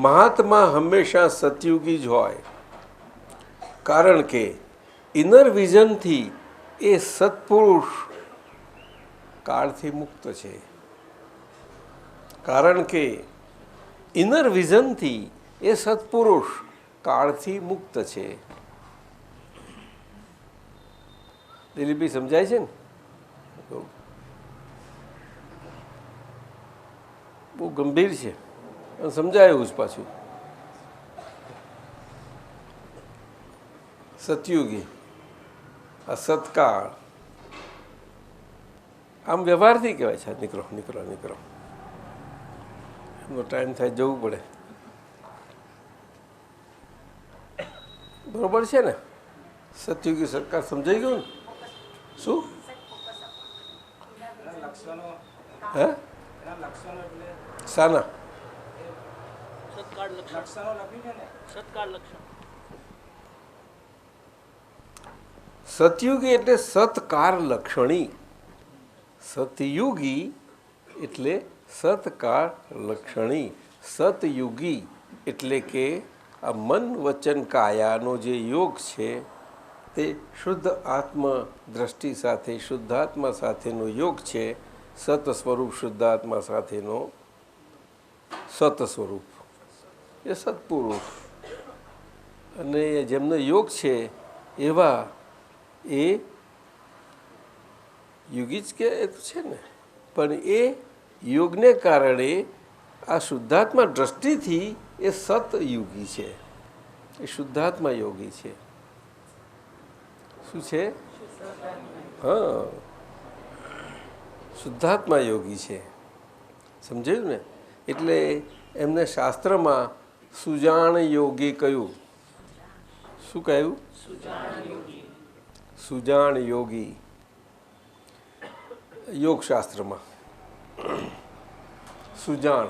મહાત્મા હંમેશા સતયુગી જ હોય, કારણ કે ઇનર વિઝનથી એ સત્પુરુષ કાળથી મુક્ત છે. કારણ કે ઇનર વિઝનથી એ સત્પુરુષ કાળથી મુક્ત છે. દિલીપભાઈ સમજાય છે ને? બહુ ગંભીર છે, સમજાયું જ પાછું. સતયુગી, આ સત્કાળ, આમ વ્યવહારથી કહેવાય છે. નીકળો નીકળો નીકળો, એમનો ટાઈમ થાય, જવું પડે. બરોબર છે ને? સતયુગી સરકાર સમજાઈ ગયું ને? શું હે સાના સત્કાળ લક્ષણ. સતયુગી એટલે સત્કાર લક્ષણી. સતયુગી એટલે સત્કાર લક્ષણી. સતયુગી એટલે કે આ મન વચન કાયાનો જે યોગ છે તે શુદ્ધ આત્મ દ્રષ્ટિ સાથે, શુદ્ધાત્મા સાથેનો યોગ છે. સત સ્વરૂપ શુદ્ધાત્મા સાથેનો સત સ્વરૂપ એ સત્પુરુષ, અને જેમનો યોગ છે એવા એ યુગી જ કે છે ને, પણ એ યોગને કારણે આ શુદ્ધાત્મા દ્રષ્ટિથી એ સતયુગી છે, એ શુદ્ધાત્મા યોગી છે. શું છે? હા, શુદ્ધાત્મા યોગી છે. સમજાયું ને? એટલે એમને શાસ્ત્રમાં સુજાણ યોગી કહ્યું. શું કહ્યું? સુજાણ યોગી યોગશાસ્ત્રમાં. સુજાણ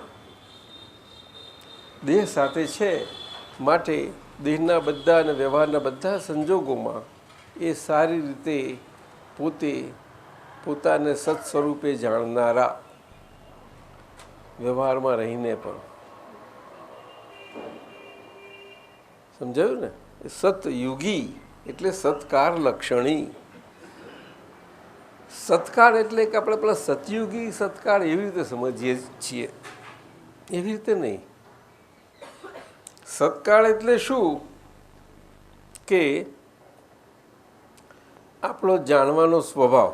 દેહ સાથે છે, માટે દેહના બધા અને વ્યવહારના બધા સંજોગોમાં એ સારી રીતે પોતાને સત સ્વરૂપે જાણનારા, વ્યવહારમાં રહીને પણ. સમજાયું ને? સતયુગી એટલે સત્કાર લક્ષણી. સત્કાર એટલે કે આપણે પેલા સતયુગી સત્કાર એવી રીતે સમજીએ છીએ, એવી રીતે નહીં. સત્કાળ એટલે શું કે આપણો જાણવાનો સ્વભાવ.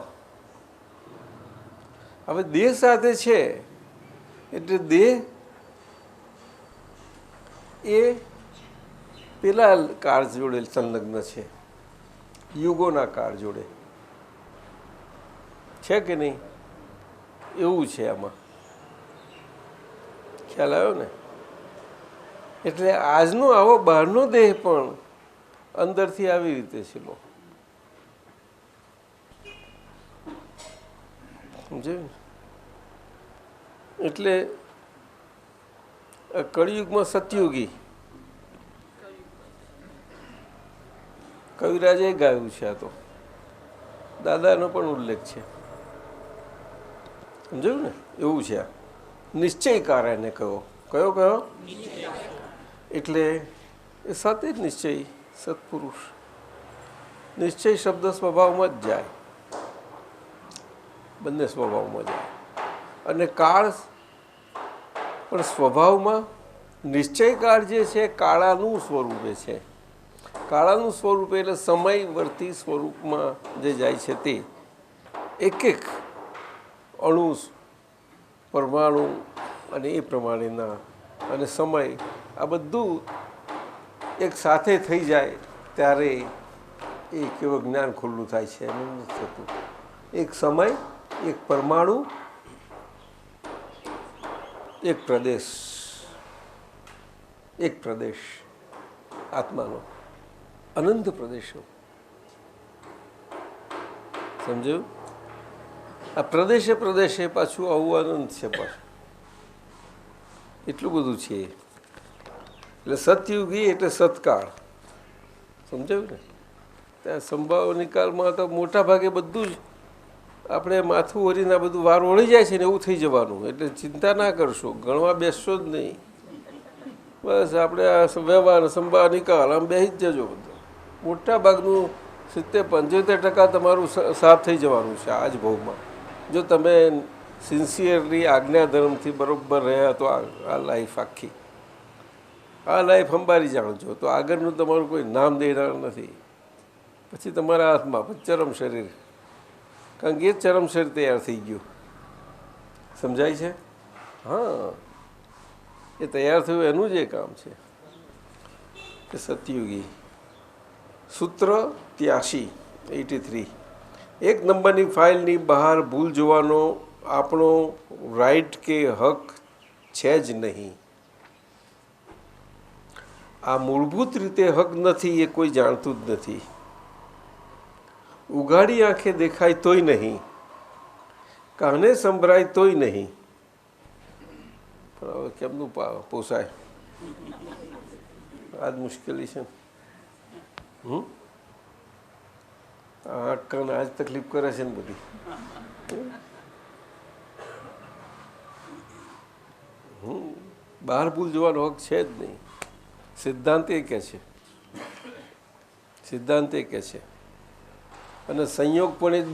હવે દેહ સાથે છે એટલે દેહ એ પેલા કાળ જોડે સંલગ્ન છે, યુગોના કાળ જોડે છે કે નહીં? એવું છે આમાં. ખ્યાલ આવ્યો ને? એટલે આજનો આવો બહારનો દેહ પણ અંદરથી આવી રીતે છે. સમજાયું? એટલે કળિયુગમાં સતયુગી કવિરાજે ગાયું છે. આ તો દાદાનો પણ ઉલ્લેખ છે. સમજાયું ને? એવું છે. આ નિશ્ચયકાર એને કયો કયો એટલે એ સાથે જ નિશ્ચય સત્પુરુષ. નિશ્ચય શબ્દ સ્વભાવમાં જ જાય, બંને સ્વભાવમાં જાય. અને કાળ પણ સ્વભાવમાં. નિશ્ચયકાળ જે છે કાળાનું સ્વરૂપે છે. કાળાનું સ્વરૂપે એટલે સમયવર્તી સ્વરૂપમાં જે જાય છે તે એક એક અણુ, પરમાણુ અને એ પ્રમાણેના અને સમય, આ બધું એક સાથે થઈ જાય ત્યારે એ કેવું જ્ઞાન ખુલ્લું થાય છે. એમ નથી થતું. એક સમય, એક પરમાણુ, એક પ્રદેશ આત્માનો, અનંત પ્રદેશો. સમજ્યું? આ પ્રદેશે પ્રદેશે પાછું આવું આનંદ છે પાછું, એટલું બધું છે. એટલે સતયુગી એટલે સત્કાળ, સમજાયું ને? ત્યાં સંભાવ નિકાલમાં તો મોટા ભાગે બધું જ આપણે માથું ઓરીને બધું વાર ઓળી જાય છે ને એવું થઈ જવાનું. એટલે ચિંતા ના કરશો, ગણવા બેસશો જ નહીં. બસ આપણે આ વ્યવહાર સંભાવ નિકાલ આમ બેસી જ જજો. બધું મોટા ભાગનું 70-75% તમારું સાફ થઈ જવાનું છે આ જ ભોગમાં. જો તમે સિન્સિયરલી આજ્ઞાધર્મથી બરાબર રહ્યા તો આ લાઈફ આખી આ લાઈફ સંભાળી જાણજો તો આગળનું તમારું કોઈ નામ દેનાર નથી. પછી તમારા હાથમાં ચરમ શરીર, કારણ કે એ ચરમ શરીર તૈયાર થઈ ગયું. સમજાય છે? હા, એ તૈયાર થયું એનું જ એ કામ છે. એ સતયુગી. સૂત્ર 83 એક નંબરની ફાઇલની બહાર ભૂલ જોવાનો આપણો રાઈટ કે હક છે જ નહીં. આ મૂળભૂત રીતે હક નથી એ કોઈ જાણતું જ નથી. ઉઘાડી આંખે દેખાય તોય નહીં, કાને સંભળાય તોય નહીં. પણ હવે કેમનું પોસાય? આ જ મુશ્કેલી છે. હાડકાને આજ તકલીફ કરે છે ને બધી. બહાર ભૂલ જોવાનો હક છે જ નહીં. સિદ્ધાંત એ કહે છે, સિદ્ધાંત એ કહે છે. અને સંયોગ પણ એ જ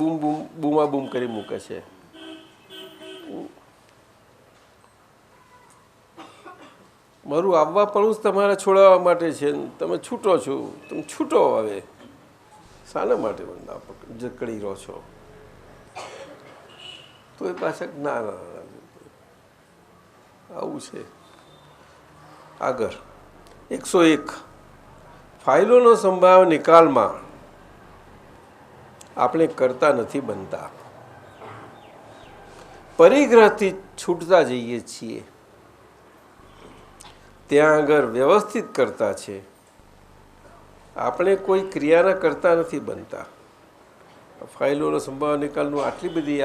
બૂમા બૂમ કરી મૂકે છે. મારું આવવા પણ જ તમારે છોડાવવા માટે છે. તમે છૂટો છો, તમે છૂટો હવે શાના માટે જકડી રહો છો? તો એ પાછા ના આવું છે. આગળ 101 ફાઇલોનો સંભાવ નિકાલમાં આપણે કરતા નથી બનતા. પરિગ્રહથી છૂટતા જઈએ છીએ. ત્યાં આગળ વ્યવસ્થિત કરતા છે. આપણે કોઈ ક્રિયાના કરતા નથી બનતા. ફાઇલોનો સંભાવ નિકાલનું આટલી બધી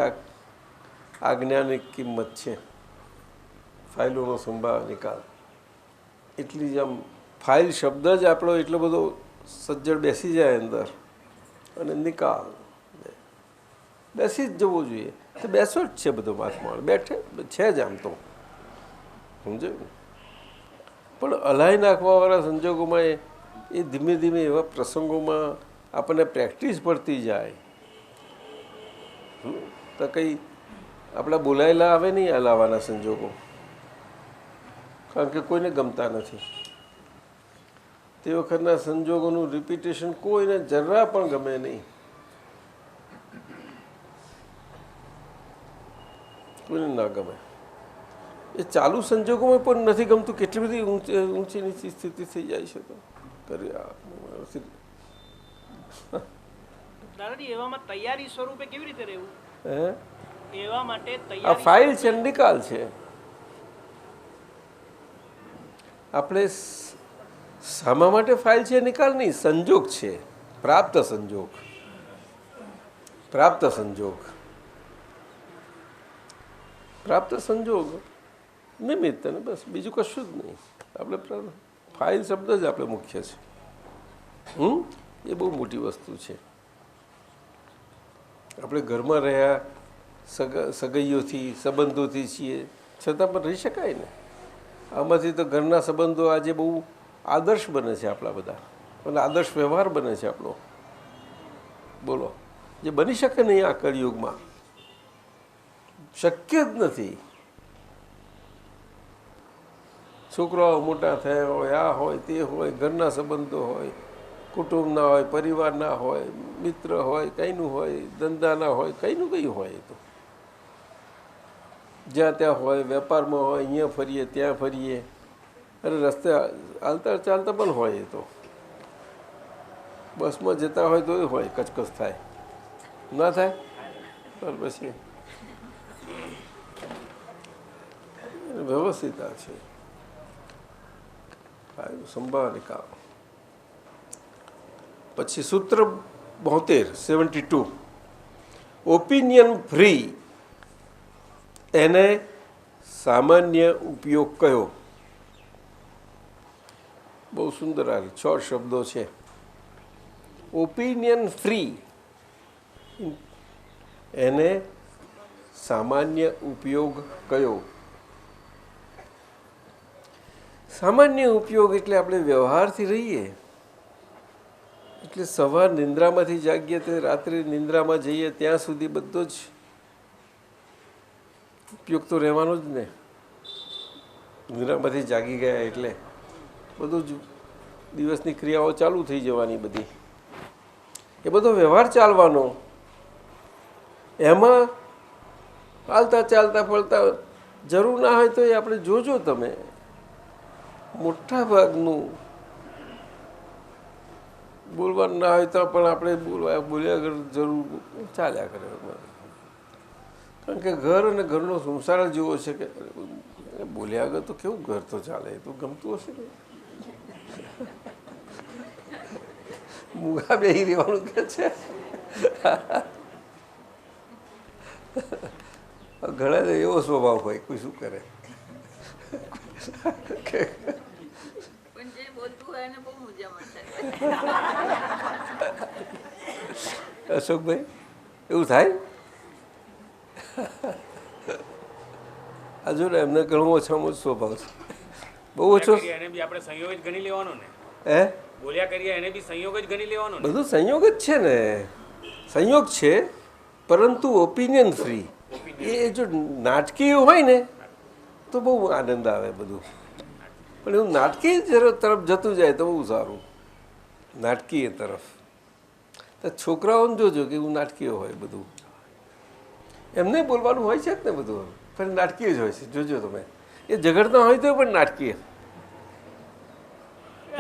આજ્ઞાની કિંમત છે. ફાઇલોનો સંભાવ નિકાલ એટલી જ આમ ફાઇલ શબ્દ જ આપણો એટલો બધો સજ્જડ બેસી જાય અંદર અને નિકાલ બેસી જ જવો જોઈએ. તો બેસો જ છે બધો મહાત્મા બેઠે છે જ આમ તો સમજાયું. પણ હલાઈ નાખવાવાળા સંજોગોમાં એ ધીમે ધીમે એવા પ્રસંગોમાં આપણને પ્રેક્ટિસ પડતી જાય તો કંઈ આપણા બોલાયેલા આવે નહીં હલાવાના સંજોગો, કારણ કે કોઈને ગમતા નથી. તે વખતના સંજોગોનું રિપીટેશન કોઈને જરા પણ ગમે નહીં. કોઈને ના ગમે. એ ચાલુ સંજોગોમાં પણ નથી ગમતું. કેટલી બધી ઊંચી નીચી સ્થિતિ થઈ જાય છે. તો દાદાજી એવામાં તૈયારી સ્વરૂપે કેવી રીતે રહેવું? એવા માટે આ ફાઇલ છે, નિકાલ છે. આપણે શામા માટે ફાઇલ છે નિકાલ નહીં, સંજોગ છે. પ્રાપ્ત સંજોગ, પ્રાપ્ત સંજોગ, પ્રાપ્ત સંજોગ નિમિત્ત ને બસ, બીજું કશું જ નહીં. આપણે ફાઇલ શબ્દ જ આપણે મુખ્ય છે. એ બહુ મોટી વસ્તુ છે. આપણે ઘરમાં રહ્યા સગાઈઓથી સંબંધોથી છીએ છતાં પણ રહી શકાય ને. આમાંથી તો ઘરના સંબંધો આજે બહુ આદર્શ બને છે આપણા બધા, અને આદર્શ વ્યવહાર બને છે આપણો. બોલો, જે બની શકે નહીં આ કળિયુગમાં, શક્ય જ નથી. છોકરાઓ મોટા થયા હોય, આ હોય તે હોય, ઘરના સંબંધો હોય, કુટુંબના હોય, પરિવારના હોય, મિત્ર હોય, કંઈનું હોય, ધંધાના હોય, કંઈનું કંઈ હોય. તો જ્યાં ત્યાં હોય, વેપારમાં હોય, અહીંયા ફરીએ ત્યાં ફરીએ, અને રસ્તે ચાલતા ચાલતા પણ હોય. એ તો બસમાં જતા હોય તો હોય, કચકચ થાય ના થાય. પણ પછી વ્યવસ્થિતતા છે. સંભાવ નિકાલ. પછી સૂત્ર 72 ઓપિનિયન ફ્રી એને સામાન્ય ઉપયોગ કયો? બહુ સુંદર આ 6 શબ્દો છે. ઓપિનિયન ફ્રી એને સામાન્ય ઉપયોગ કયો? સામાન્ય ઉપયોગ એટલે આપણે વ્યવહારથી રહીએ, એટલે સવાર નિંદ્રામાંથી જાગીએ તે રાત્રે નિંદ્રામાં જઈએ ત્યાં સુધી બધો જ ઉપયોગ તો રહેવાનો જ ને. નિંદ્રામાંથી જાગી ગયા એટલે બધું જ દિવસની ક્રિયાઓ ચાલુ થઈ જવાની બધી, એ બધો વ્યવહાર ચાલવાનો. એમાં હાલતા ચાલતા ફળતા જરૂર ના હોય તો એ આપણે જોજો તમે, મોટા ભાગનું બોલવાનું ના હોય તો પણ આપણે બોલ્યા વગર જરૂર ચાલ્યા કરે. કારણ કે ઘર અને ઘરનો સંસાર જેવો છે કે બોલ્યા વગર તો કેવું ઘર તો ચાલે, એ તો ગમતું હશે ને. મૂગા બેહી રહેવાનું કે છે. ઘણા એવો સ્વભાવ હોય, કોઈ શું કરે. અશોકભાઈ એવું થાય? આ જો ને એમને ઘણો ઓછામાં ઓછો સ્વભાવ છે, બહુ ઓછો. એને બી આપણે સંયોગ જ ગણી લેવાનો ને. હે? બોલ્યા કરીએ એને બી સંયોગ જ ગણી લેવાનો ને. બધું સંયોગ જ છે ને, સંયોગ છે, પરંતુ ઓપિનિયન ફ્રી. એ જો નાટકીય હોય ને તો બહુ આનંદ આવે બધું, પણ એવું નાટકીય તરફ જતું જાય તો બહુ સારું. નાટકીય તરફ તો છોકરાઓને જોજો કે એવું નાટકીય હોય બધું, એમને બોલવાનું હોય છે જ ને બધું, પણ નાટકીય જ હોય છે. જોજો તમે, એ ઝઘડતા હોય તો પણ નાટકીય,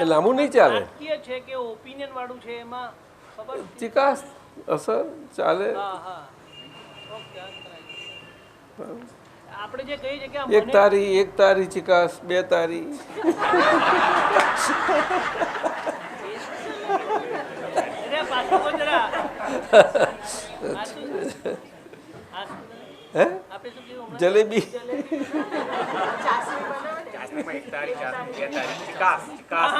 એ લાંબુ નહીં ચાલે. નાટકીય છે કે ઓપિનિયન વાળું છે એમાં ખબર? ચિકાસ અસર ચાલે. હા હા ઓકે. આપણે જે કહીએ છીએ કે આ એક તારી, એક તારી ચિકાસ, બે તારી. અરે પાછું જરા હે? આપણે શું કીધું? જલેબી. ચાસણીમાં એક તારી, ચાસણી બે તારી, ચિકાસ, ચિકાસ.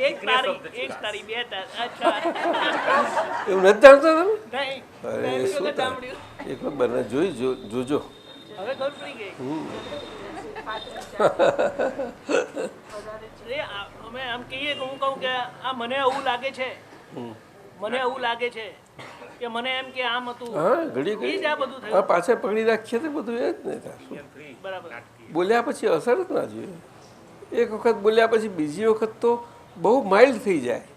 એક તારી બે તારી. અચ્છા એવું નથી જાણતા તમે? નહીં. અરે શું થાય, સાંભળ્યું. એક વાર બને જોજો. હવે ખબર પડી ગઈ. અમે આમ કહીએ કે હું કહું કે આ મને એવું લાગે છે, મને એવું લાગે છે કે મને એમ કે આમ હતું. હા, ઘડી એ જ આ બધું ઘડી થયું. પાછળ પકડી રાખીએ તો બધું એ જ નહીં થાય. બરાબર. બોલ્યા પછી અસર જ ના જોઈએ. એક વખત બોલ્યા પછી બીજી વખત તો બહુ માઇલ્ડ થઈ જાય,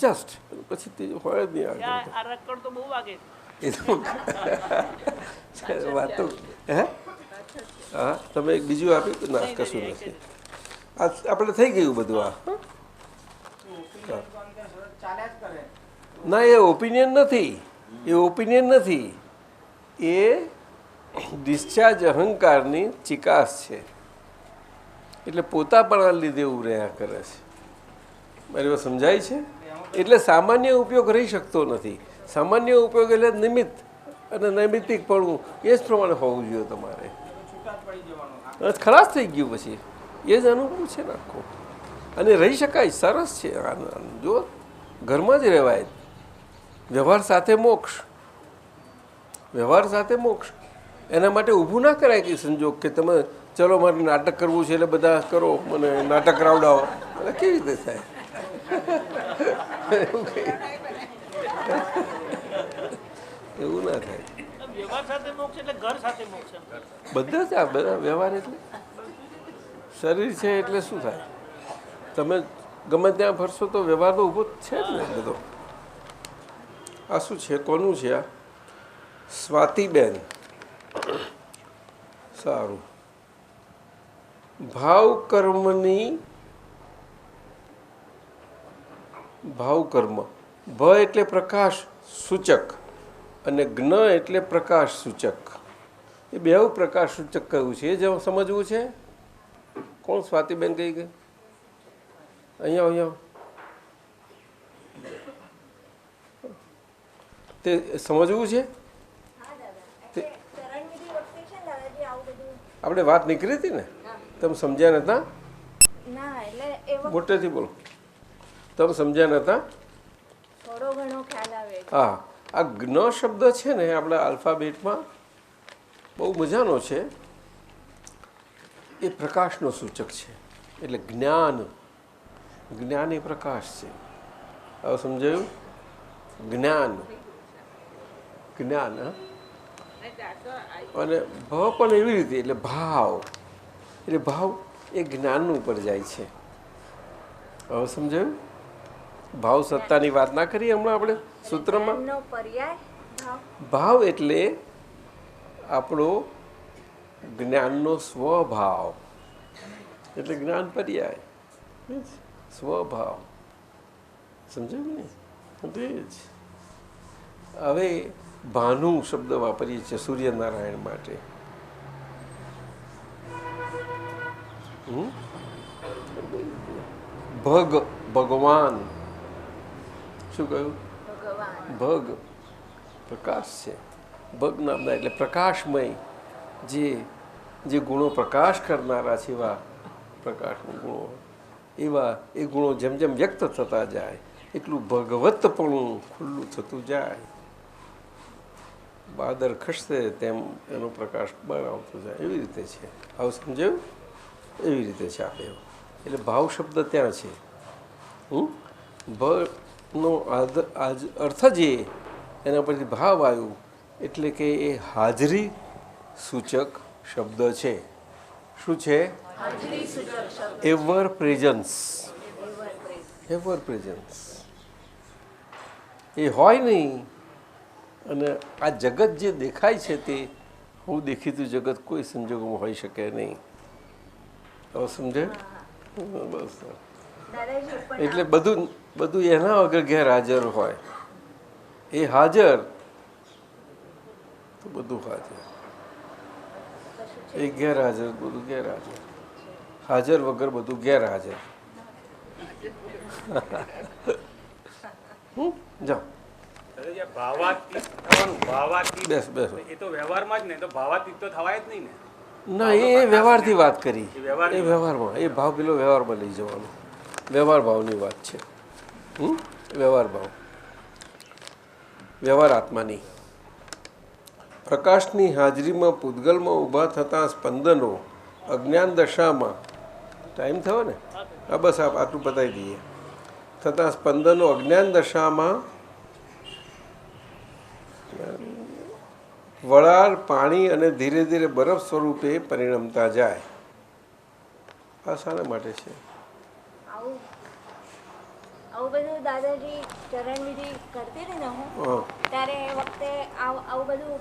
જસ્ટ પછી તે હોય જ નહીં આગળ. આ રકડ તો બહુ વાગે. એ તો વાતો. હે? હા, તમે એક બીજું આપ્યું તો ના, કશું નથી. આ આપણે થઈ ગયું બધું. આ ના, એ ઓપિનિયન નથી, એ ઓપિનિયન નથી, એ ડિસ્ચાર્જ અહંકારની ચિકાસ છે. એટલે પોતાપણા લીધે એવું રહ્યા કરે છે. મારી વાત સમજાય છે? એટલે સામાન્ય ઉપયોગ રહી શકતો નથી. સામાન્ય ઉપયોગ એટલે નિમિત્ત અને નૈમિત્તિકપણું એ જ પ્રમાણે હોવું જોઈએ તમારે. ખલાસ થઈ ગયું પછી એ જ અનુભવ છે ને આખો. અને રહી શકાય, સરસ છે. જો ઘરમાં જ રહેવાય. વ્યવહાર સાથે મોક્ષ, વ્યવહાર સાથે મોક્ષ. એના માટે ઊભું ના કરાય કે સંજોગ કે તમે ચલો મારે નાટક કરવું છે એટલે બધા કરો, મને નાટક કરાવડાવો. એટલે કેવી રીતે થાય? એવું ના થાય. વ્યવહાર સાથે મોક્ષ એટલે ઘર સાથે મોક્ષ. બધા જ આ બધા વ્યવહાર એટલે શરીર છે એટલે શું થાય? તમે ગમે ત્યાં ફરશો તો વ્યવહાર તો ઊભો જ છે જ ને બધો. આ શું છે? કોનું છે આ? સ્વાતિબેન. સારું. ભાવ કર્મની, ભાવ કર્મ, ભ એટલે પ્રકાશ સૂચક અને જ્ઞ એટલે પ્રકાશ સૂચક. એ બેઉ પ્રકાશ સૂચક કયું છે એ જ સમજવું છે. કોણ સ્વાતિબેન કઈ ગઈ? અહીંયા તે સમજવું છે. આપણે વાત નીકળી હતી ને, તમે સમજ્યા નહોતા? ના એટલે એ વખતે મોટેથી બોલો. તમે સમજ્યા નહોતા? થોડો ઘણો ખ્યાલ આવે. હા, આ જ્ઞ શબ્દ છે ને આપણા આલ્ફાબેટમાં બહુ મજાનો છે. એ પ્રકાશનો સૂચક છે. એટલે જ્ઞાન, જ્ઞાન એ પ્રકાશ છે. હવે સમજાયું? જ્ઞાન, જ્ઞાન. અને ભાવ પણ એવી રીતે, એટલે ભાવ, એટલે ભાવ એ જ્ઞાન ઉપર જાય છે. હવે સમજાયું? ભાવ સત્તાની વાત ના કરીએ હમણાં આપણે સૂત્રમાં? જ્ઞાનનો પર્યાય ભાવ. ભાવ એટલે આપણો જ્ઞાનનો સ્વભાવ, એટલે જ્ઞાન પર્યાય, સ્વભાવ. સમજાયું ને? તે જ. હવે ભાનુ શબ્દ વાપરીએ છીએ સૂર્યનારાયણ માટે. ભગ, ભગવાન. શું કહ્યું? ભગવાન. ભગ પ્રકાશ છે. ભગ નામના એટલે પ્રકાશમય, જે ગુણો પ્રકાશ કરનારા છે એવા પ્રકાશના ગુણો, એવા એ ગુણો જેમ જેમ વ્યક્ત થતા જાય એટલું ભગવતપણું ખુલ્લું થતું જાય. બાદર ખસશે તેમ એનો પ્રકાશ બહાર આવતો જાય. એવી રીતે છે. આવું સમજાયું? એવી રીતે છે આપણે. એટલે ભાવ શબ્દ ત્યાં છે. ભનો અર્થ જે એના પરથી ભાવ આવ્યું એટલે કે એ હાજરી સૂચક શબ્દ છે. શું છે? Ever presence. Ever presence. એ હોય નહીં. અને આ જગત જે દેખાય છે તે હું દેખીતું જગત કોઈ સંજોગોમાં હોઈ શકે નહીં. હવે સમજાય? બસ. દાદાજી પણ એટલે બધું બધું એના વગર ગેરહાજર હોય. એ હાજર તો બધું હાજર, એ ગેરહાજર બધું ગેરહાજર, હાજર વગર બધું ગેરહાજર. જાઓ જે ભાવાતીત થવાનું, ભાવાતીત બેસ બેસો. એ તો વ્યવહારમાં જ ને, તો ભાવાતીત તો થવાય જ નહીં ને. ના, એ વ્યવહારથી વાત કરી. એ વ્યવહારની એ વ્યવહારમાં, એ ભાવ પેલો વ્યવહારમાં લઈ જવાનો. વ્યવહાર ભાવની વાત છે. વ્યવહાર ભાવ, વ્યવહાર આત્માની. પ્રકાશની હાજરીમાં પૂતગલમાં ઊભા થતા સ્પંદનો અજ્ઞાન દશામાં, ટાઈમ થયો ને? હા, બસ આટલું બતાવી દઈએ. થતા સ્પંદનો અજ્ઞાન દશામાં વરાળ, પાણી અને ધીરે ધીરે બરફ સ્વરૂપે પરિણમતા જાય. આ શાના માટે છે? આવું આવું બધું દાદાજી ચરણ વિધિ કરતી હતી ને હું, હા, ત્યારે એ વખતે આવું બધું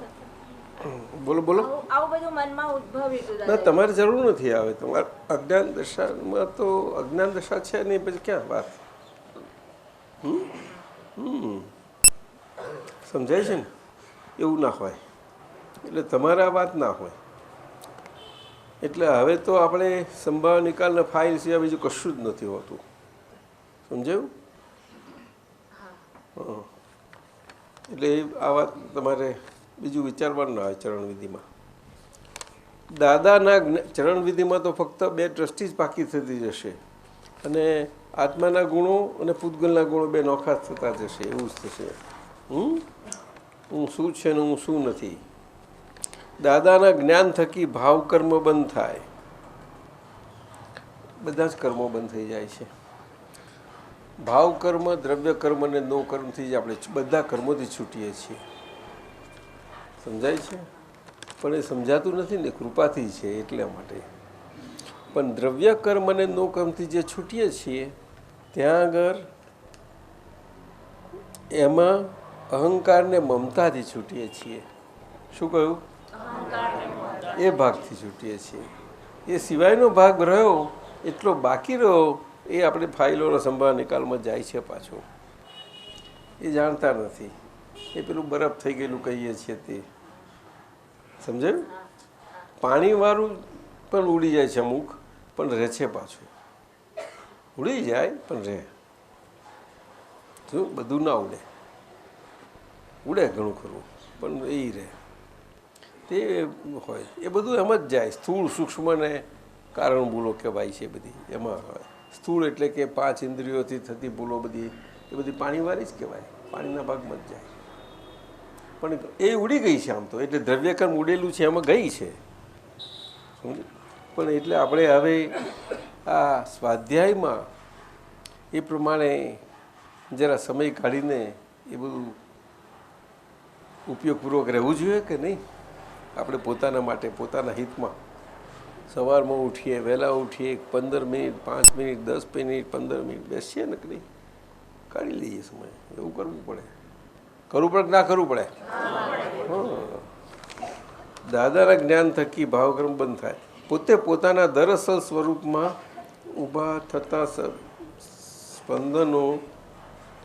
બોલો બોલો. આવું બધું મનમાં ઉદ્ભવ્યું હતું ના, દાદાજી. તમારે જરૂર નથી આવે. તમારે અજ્ઞાન દશામાં તો અજ્ઞાન દશા છે નહીં, પછી ક્યાં વાત? સમજાય છે ને? એવું ના હોય. એટલે તમારે આ વાત ના હોય. એટલે હવે તો આપણે સંભાવ નિકાલના ફાઇલ સિવાય બીજું કશું જ નથી હોતું. સમજાયું? હા. એટલે આ વાત તમારે બીજું વિચારવાનું ના આવે ચરણવિધિમાં. દાદાના ચરણવિધિમાં તો ફક્ત 2 દ્રષ્ટિ જ પાકી થતી જશે, અને આત્માના ગુણો અને પૂતગલના ગુણો 2 નોખા થતા જશે. એવું જ થશે. હું શું છે ને હું શું નથી. દાદાના જ્ઞાન થકી ભાવ કર્મ બંધ થાય. બધા જ કર્મો બંધ થઈ જાય છે. ભાવ કર્મ, દ્રવ્ય કર્મ અને નો કર્મથી જ આપણે બધા કર્મોથી છૂટીએ છીએ. સમજાય છે? પણ એ સમજાતું નથી ને, કૃપાથી છે એટલા માટે. પણ દ્રવ્ય કર્મ અને નો કર્મથી જે છૂટીએ છીએ ત્યાં આગળ એમાં અહંકારને મમતાથી છૂટીએ છીએ. શું કહ્યું? એ ભાગથી છૂટીએ છીએ. એ સિવાયનો ભાગ રહ્યો એટલો બાકી રહ્યો એ આપણે ફાઇલોના સંભાળ નિકાલમાં જાય છે પાછો. એ જાણતા નથી. એ પેલું બરફ થઈ ગયેલું કહીએ છીએ તે. સમજાયું? પાણીવાળું પણ ઉડી જાય છે અમુક, પણ રહે છે પાછું. ઉડી જાય પણ રહે. શું? બધું ના ઉડે. ઉડે ઘણું ખરું, પણ એ રહે. તે હોય એ બધું એમ જ જાય. સ્થૂળ સૂક્ષ્મ ને કારણ ભૂલો કહેવાય છે બધી એમાં હોય. સ્થૂળ એટલે કે 5 ઇન્દ્રિયોથી થતી ભૂલો બધી એ બધી પાણીવાળી જ કહેવાય, પાણીના ભાગમાં જ જાય. પણ એ ઉડી ગઈ છે આમ તો, એટલે દ્રવ્યકર્મ ઉડેલું છે એમાં ગઈ છે. પણ એટલે આપણે હવે આ સ્વાધ્યાયમાં એ પ્રમાણે જરા સમય કાઢીને એ બધું ઉપયોગપૂર્વક રહેવું જોઈએ કે નહીં. આપણે પોતાના માટે, પોતાના હિતમાં સવારમાં ઉઠીએ, વહેલા ઉઠીએ, 15 મિનિટ, 5 મિનિટ, 10 મિનિટ, 15 મિનિટ બેસીએ ને કે નહીં, કાઢી લઈએ સમય. એવું કરવું પડે. કરવું પડે કે ના કરવું પડે? દાદાના જ્ઞાન થકી ભાવકર્મ બંધ થાય. પોતે પોતાના દરઅસલ સ્વરૂપમાં ઊભા થતા સ્પંદનો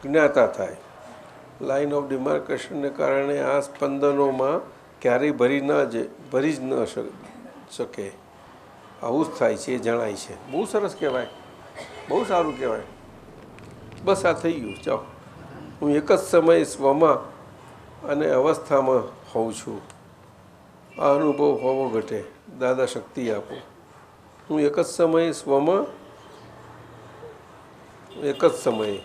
જ્ઞાતા થાય. લાઇન ઓફ ડિમાર્કેશનને કારણે આ સ્પંદનોમાં ક્યારેય ભરી જ ન શકે. આવું જ થાય છે, એ જણાય છે. બહુ સરસ કહેવાય, બહુ સારું કહેવાય. બસ આ થઈ ગયું. ચાલો, હું એક જ સમયે સ્વમાં અને અવસ્થામાં હોઉં છું. આ અનુભવ હોવો ઘટે. દાદા શક્તિ આપો. હું એક જ સમયે સ્વમાં, એક જ સમયે.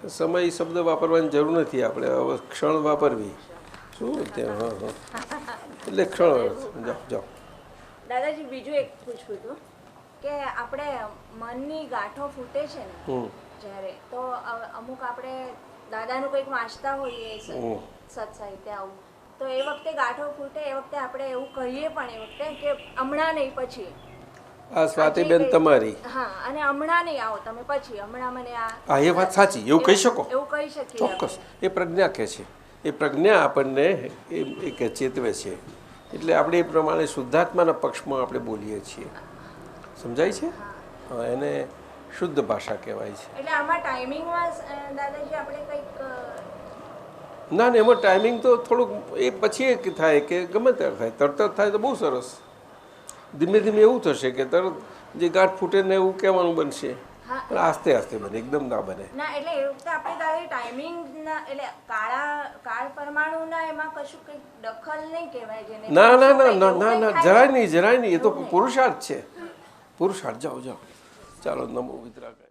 સમય શબ્દ વાપરવાની જરૂર નથી, આપણે હવે ક્ષણ વાપરવી. શું ત્યાં? હા હા, એટલે ક્ષણ. જાઓ જાઓ. દાદાજી બીજું એક પૂછવું હતું કે આપણે મનની ગાંઠો ફૂટે છે ને જ્યારે, તો અમુક આપણે દાદાનું કંઈક વાંચતા હોઈએ સત્સાહિત્ય આવું, તો એ વખતે ગાંઠો ફૂટે એ વખતે આપણે એવું કહીએ પણ એ વખતે કે હમણાં નહીં પછી. આ સ્વાતિબેન તમારી. હા, અને હમણાં નહીં આવો તમે, પછી હમણાં મને હા, એ વાત સાચી. એવું કહી શકો, એવું કહી શકીએ ચોક્કસ. એ પ્રજ્ઞા કહે છે. એ પ્રજ્ઞા આપણને એ ચેતવે છે. એટલે આપણે એ પ્રમાણે શુદ્ધાત્માના પક્ષમાં આપણે બોલીએ છીએ. સમજાય છે? હા, એને શુદ્ધ ભાષા કહેવાય છે. એટલે આમાં ટાઈમિંગમાં દાદાજી આપણે કંઈક ના ને, એમાં ટાઈમિંગ તો થોડુંક એ પછી થાય કે ગમે ત્યારે થાય. તરત થાય તો બહુ સરસ. ધીમે ધીમે એવું થશે કે તરત જે ગાંઠ ફૂટે ને એવું કહેવાનું બનશે, પણ આસ્તે આસ્તે બને, એકદમ ના બને. ના, એટલે એ વખતે આપણે દાદા ટાઈમિંગના એટલે કાળ પરમાણુના એમાં કશું કંઈક દખલ નહીં કહેવાય જેને. ના ના ના ના ના ના, જરાય નહીં, જરાય નહીં. એ તો પુરુષાર્થ છે, પુરુષાર્થ. જાઓ જાઓ, ચાલો. નમો વિતરાગાય.